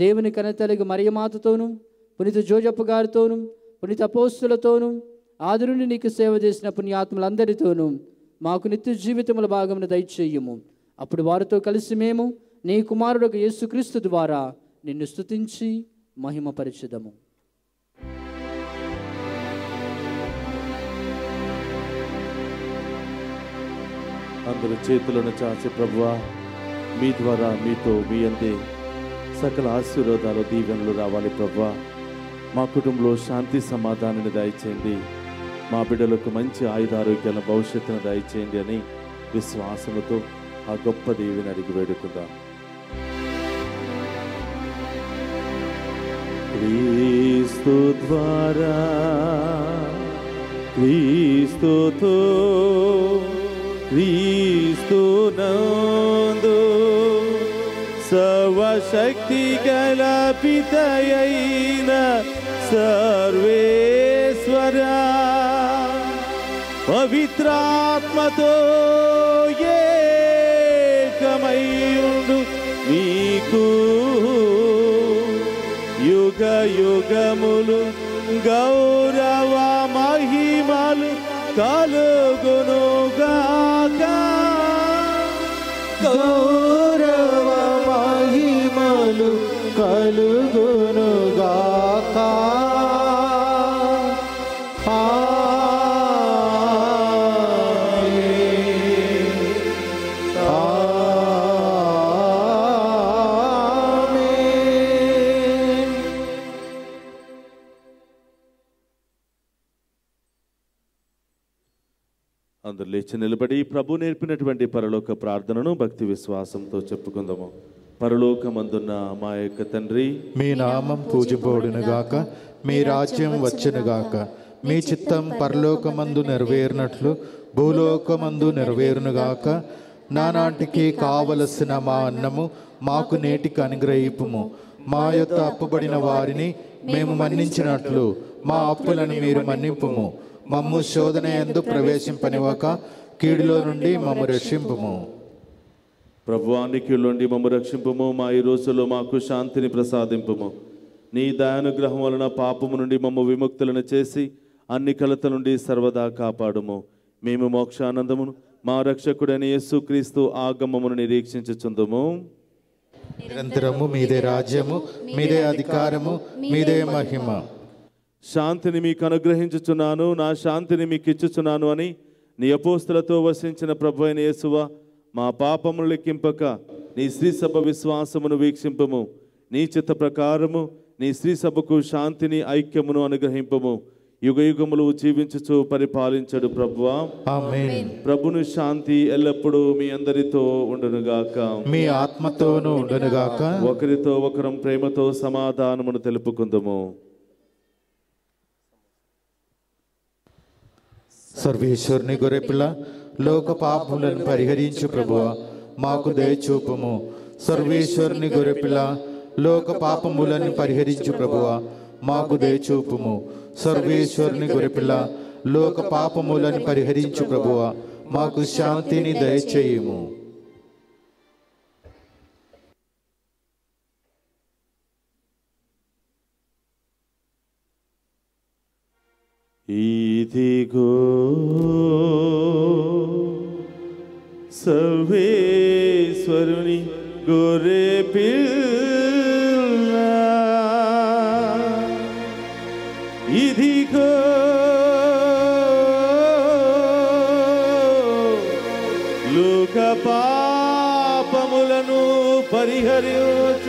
దేవుని కనతలిగి మరియమాతతోనూ, పునీత జోజప్ప గారితోనూ, పునీత అపోస్తులతోనూ, ఆదురుని నీకు సేవ చేసిన పుణ్యాత్ములందరితోనూ మాకు నిత్య జీవితముల భాగమును దయచేయము. అప్పుడు వారితో కలిసి మేము నీ కుమారుడు యేసుక్రీస్తు ద్వారా నిన్ను స్తుతించి మహిమపరచుదము. అందరూ చేతులను చాచి ప్రభువా, మీ ద్వారా మీతో మీ అందే సకల ఆశీర్వాదాలు దీవెనలు రావాలి ప్రభువా. మా కుటుంబంలో శాంతి సమాధానాన్ని దయచేయండి. మా బిడ్డలకు మంచి ఆయుధారోగ్యాల భవిష్యత్తును దయచేయండి అని విశ్వాసముతో ఆ గొప్ప దేవిని అడిగి వేడుకుందాం. క్రీస్తు ద్వారా, క్రీస్తుతో, క్రీస్తునందు సర్వశక్తి గల పితయైన సర్వేశ్వరా, పవిత్రాత్మతో ఏకమయ్యుండు మీకు యుగ యుగములు గౌరవ మహిమలు కలుగునుగాక. కలుగునుగాక. అందరు లేచి నిలబడి ప్రభు నేర్పినటువంటి పరలోక ప్రార్థనను భక్తి విశ్వాసంతో చెప్పుకుందాము. పరలోకమందున్న మా యొక్క తండ్రి, మీ నామం పూజింపబడునుగాక, మీ రాజ్యం వచ్చునుగాక, మీ చిత్తం పరలోకమందు నెరవేరినట్లు భూలోకమందు నెరవేరునుగాక. నానాటికి కావలసిన మా అన్నము మాకు నేటికి అనుగ్రహింపుము. మా యొక్క అప్పుబడిన వారిని మేము మన్నించినట్లు మా అప్పులను మీరు మన్నింపుము. మమ్ము శోధన యందు ప్రవేశింపనివ్వక కీడులో నుండి మమ్ము రక్షింపుము. ప్రభువానికి నుండి మమ్ము రక్షింపుము. మా ఈ రోజుల్లో మాకు శాంతిని ప్రసాదింపుము. నీ దయానుగ్రహం వలన పాపము నుండి మమ్ము విముక్తులను చేసి అన్ని కలత నుండి సర్వదా కాపాడుము. మేము మోక్షానందమును మా రక్షకుడైన యేసుక్రీస్తు ఆగమమును నిరీక్షించుచుందుము. నిరంతరము మీదే రాజ్యము, మీదే అధికారము, మీదే మహిమ. శాంతిని మీకు అనుగ్రహించుచున్నాను, నా శాంతిని మీకు ఇచ్చుచున్నాను అని నీ అపోస్తులతో వసించిన ప్రభు అయిన యేసువ, మా పాపములు లెక్కింపక నీ శ్రీసభ విశ్వాసమును వీక్షింపము. నీ చిత్త ప్రకారము నీ శ్రీసభకు శాంతిని ఐక్యమును అనుగ్రహింపము. యుగ యుగములు జీవించుచు పరిపాలించడు ప్రభువా. ఆమేన్. ప్రభును శాంతి ఎల్లప్పుడూ మీ అందరితో ఉండునుగాక, మీ ఆత్మతోనూ ఉండునుగాక. ఒకరితో ఒకరం ప్రేమతో సమాధానమును తెలుపుకుందుము. సర్వేశ్వరుని గొర్రెపిల్ల, లోక పాపములను పరిహరించు ప్రభువా, మాకు దయచూపుము. సర్వేశ్వరుని గొర్రెపిల్ల, లోక పాపములను పరిహరించు ప్రభువా, మాకు దయచూపుము. సర్వేశ్వరుని గొర్రెపిల్ల, లోక పాపములను పరిహరించు ప్రభువా, మాకు శాంతిని దయచేయుము. ఇదిగో సర్వేశ్వరుని గొర్రె పిల్ల, ఇదిగో లోక పాపములను పరిహరించ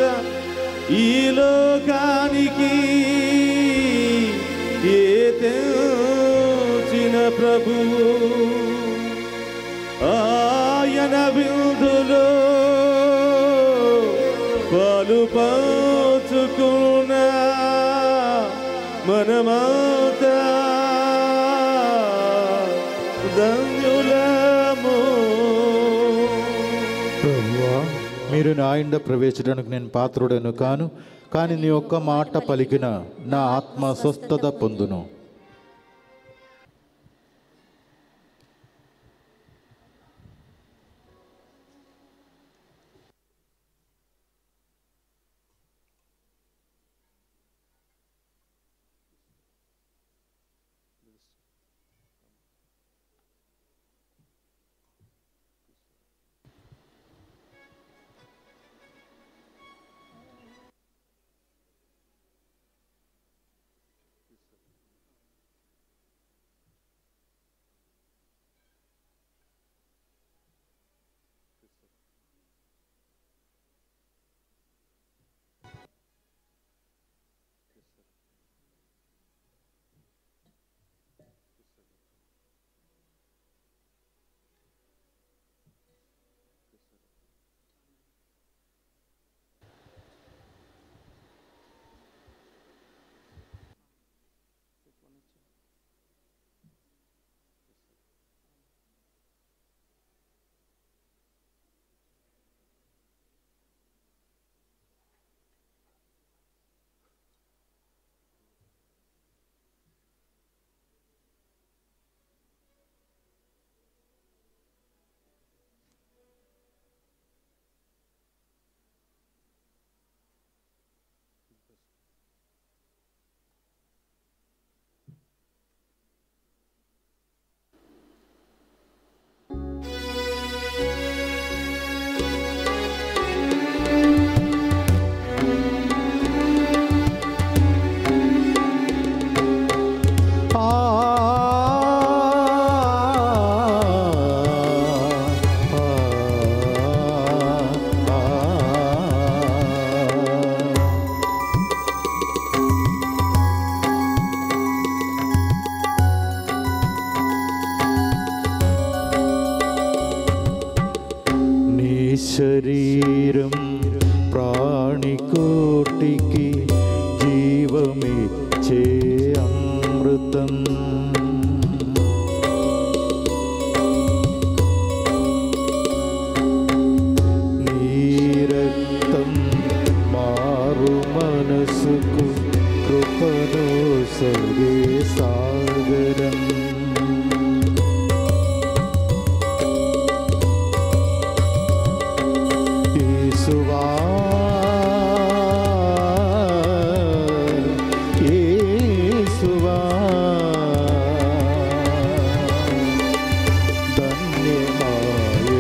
ఈ లోకానికి తెచ్చిన ప్రభువు, ఆయన విందులో పాలు పంచుకున్న మనమంతా ధన్యులము. ప్రభువా, మీరు నా ఇంట ప్రవేశించడానికి నేను పాత్రుడను కాను, కానీ నీ ఒక్క మాట పలికిన నా ఆత్మ స్వస్థత పొందును. శరీరం ప్రాణికోటికి జీవమిచ్చే అమృతం. నీ రక్తం మారు మనసుకు కృపను సగే సాగరం. యేసువా యేసువా ధన్యమాయను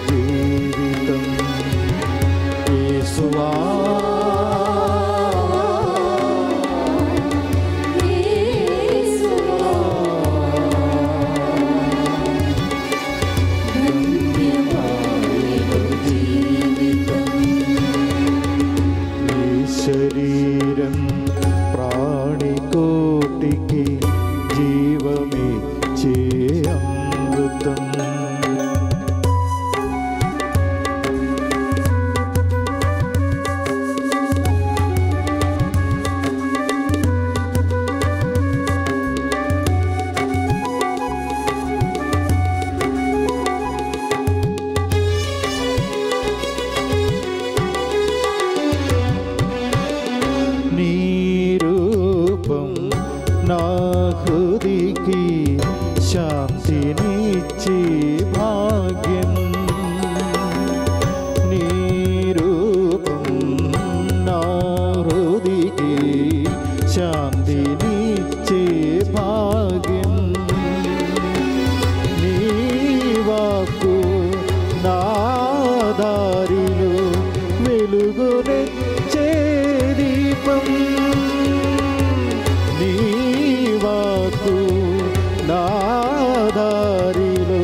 జీవితం. యేసువా శరీరం ప్రాణికోటికి జీవమిచ్చే అమృతం. నీ రూపం నా హృదికి శాంతినిచ్చే భాగ్యం. నీ రూపం నా హృదికి శాంతినిచ్చే భాగ్యం. నీ వాక్కు నా దారిలో వెలుగునిచ్చే దీపం. నీ వాక్కు నా దారిలో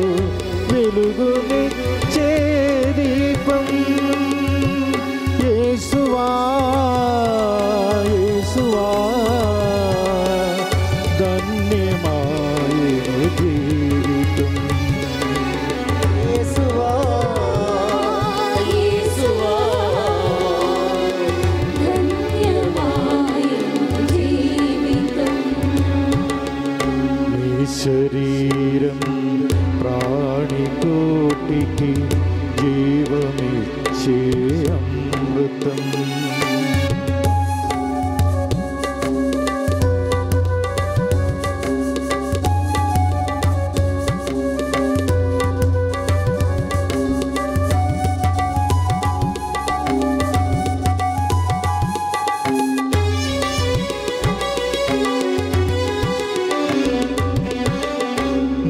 వెలుగునిచ్చే దీపం. యేసువా యేసువా ధన్యమాయను జీవితం. యేసువా నీ శరీరం ప్రాణికోటికి జీవమిచ్చే అమృతం.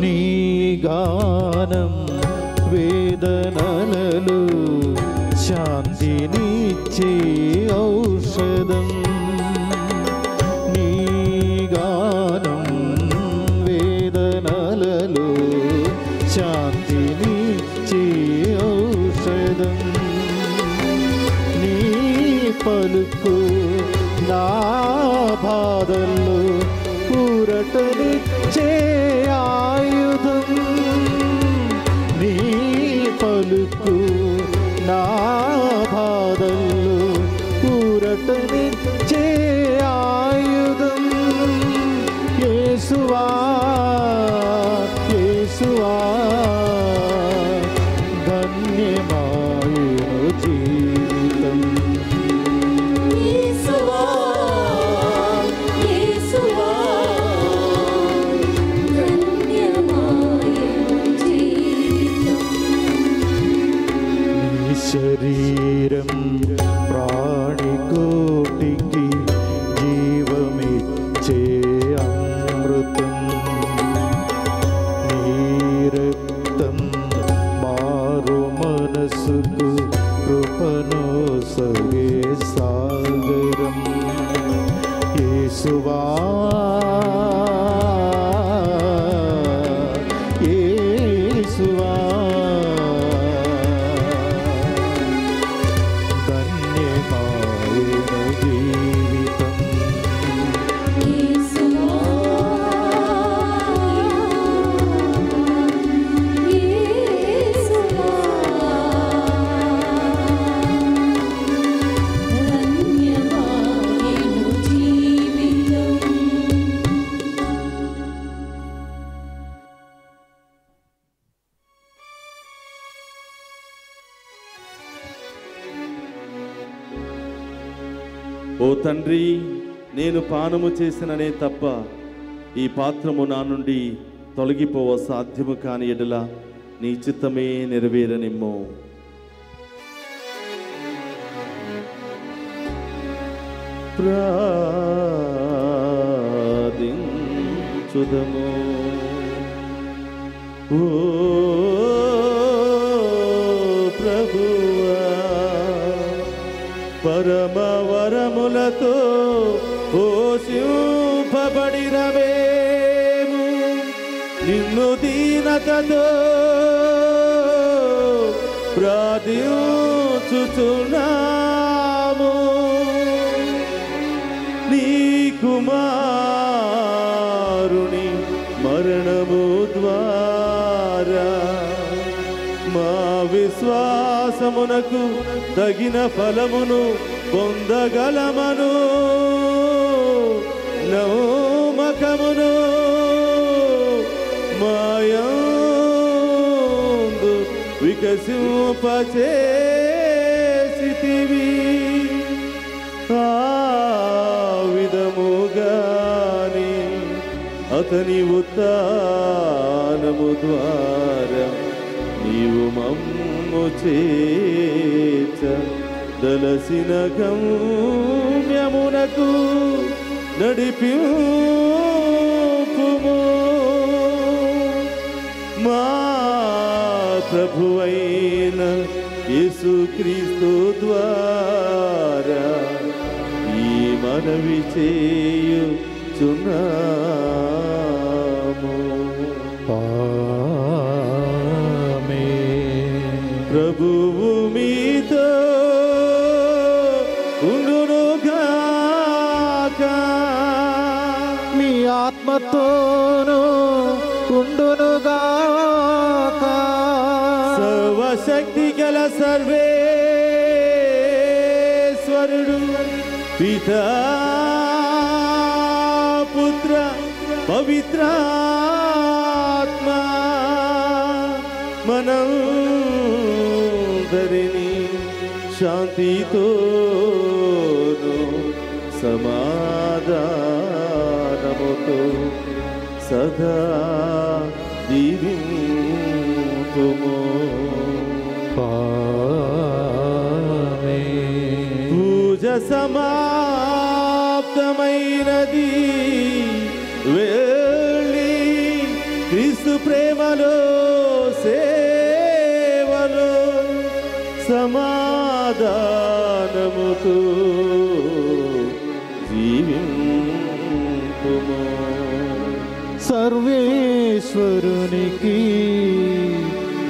నీ గానం వేదనలలో శాంతినిచ్చే ఔషధం. నీ గానం వేదనలలో శాంతినిచ్చే ఔషధం. నీ పలుకు నా బాధల్లో ఊరటనిచ్చే ఆయుధం. నీ పలుకు నా బాధల్లో ఊరటనిచ్చే ఆయుధం. యేసువా యేసువా ధన్యమాయను జీవితం. శరీరం ప్రాణికోటికి జీవమిచ్చే అమృతం. నీ రక్తం మారు మనసుకు కృపను సగే సాగరం. యేసువా యేసువా ధన్యమాయను జీవితం. ఓ తండ్రి, నేను పానము చేసిననే తప్ప ఈ పాత్రము నా నుండి తొలగిపోవ సాధ్యము కాని ఎడల నీ చిత్తమే నెరవేరనిమ్ము. ప్రార్థించుదము. ఓ ప్రభువా, పరమ వరములతో పోషింపబడిన మేము నిన్ను దీనతతో ప్రార్థించుచున్నాము. నీ కుమారుని మరణము ద్వారా మా విశ్వాసమునకు తగిన ఫలమును పొందగలమను నమ్మకమును మాయందు వికసింపచేసితివి. ఆ విధముగానే అతని ఉత్థానము ద్వారా నీవు మమ్ము చేర్చదలసిన గమ్యమునకు నడిపింపుము. మా ప్రభువైన యేసుక్రీస్తు ద్వారా ఈ మనవి చేయుచున్నాము. ప్రభువు మీతో ఉండునుగాక, మీ ఆత్మతోను ఉండునుగాక. సర్వశక్తి గల సర్వేశ్వరుడు పితా పుత్ర పవిత్రాత్మ మనందరినీ శాంతితోను సమాధానముతో సదా దీవింపుము. పూజ సమాప్తమైనది. వెళ్ళి క్రీస్తు ప్రేమలో సేవలో సమాధానముతో జీవింపుము. సర్వేశ్వరునికి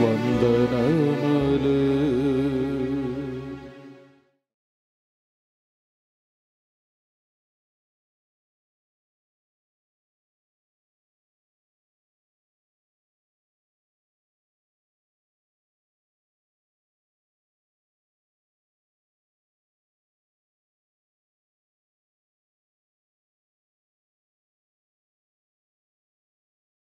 వందనములు.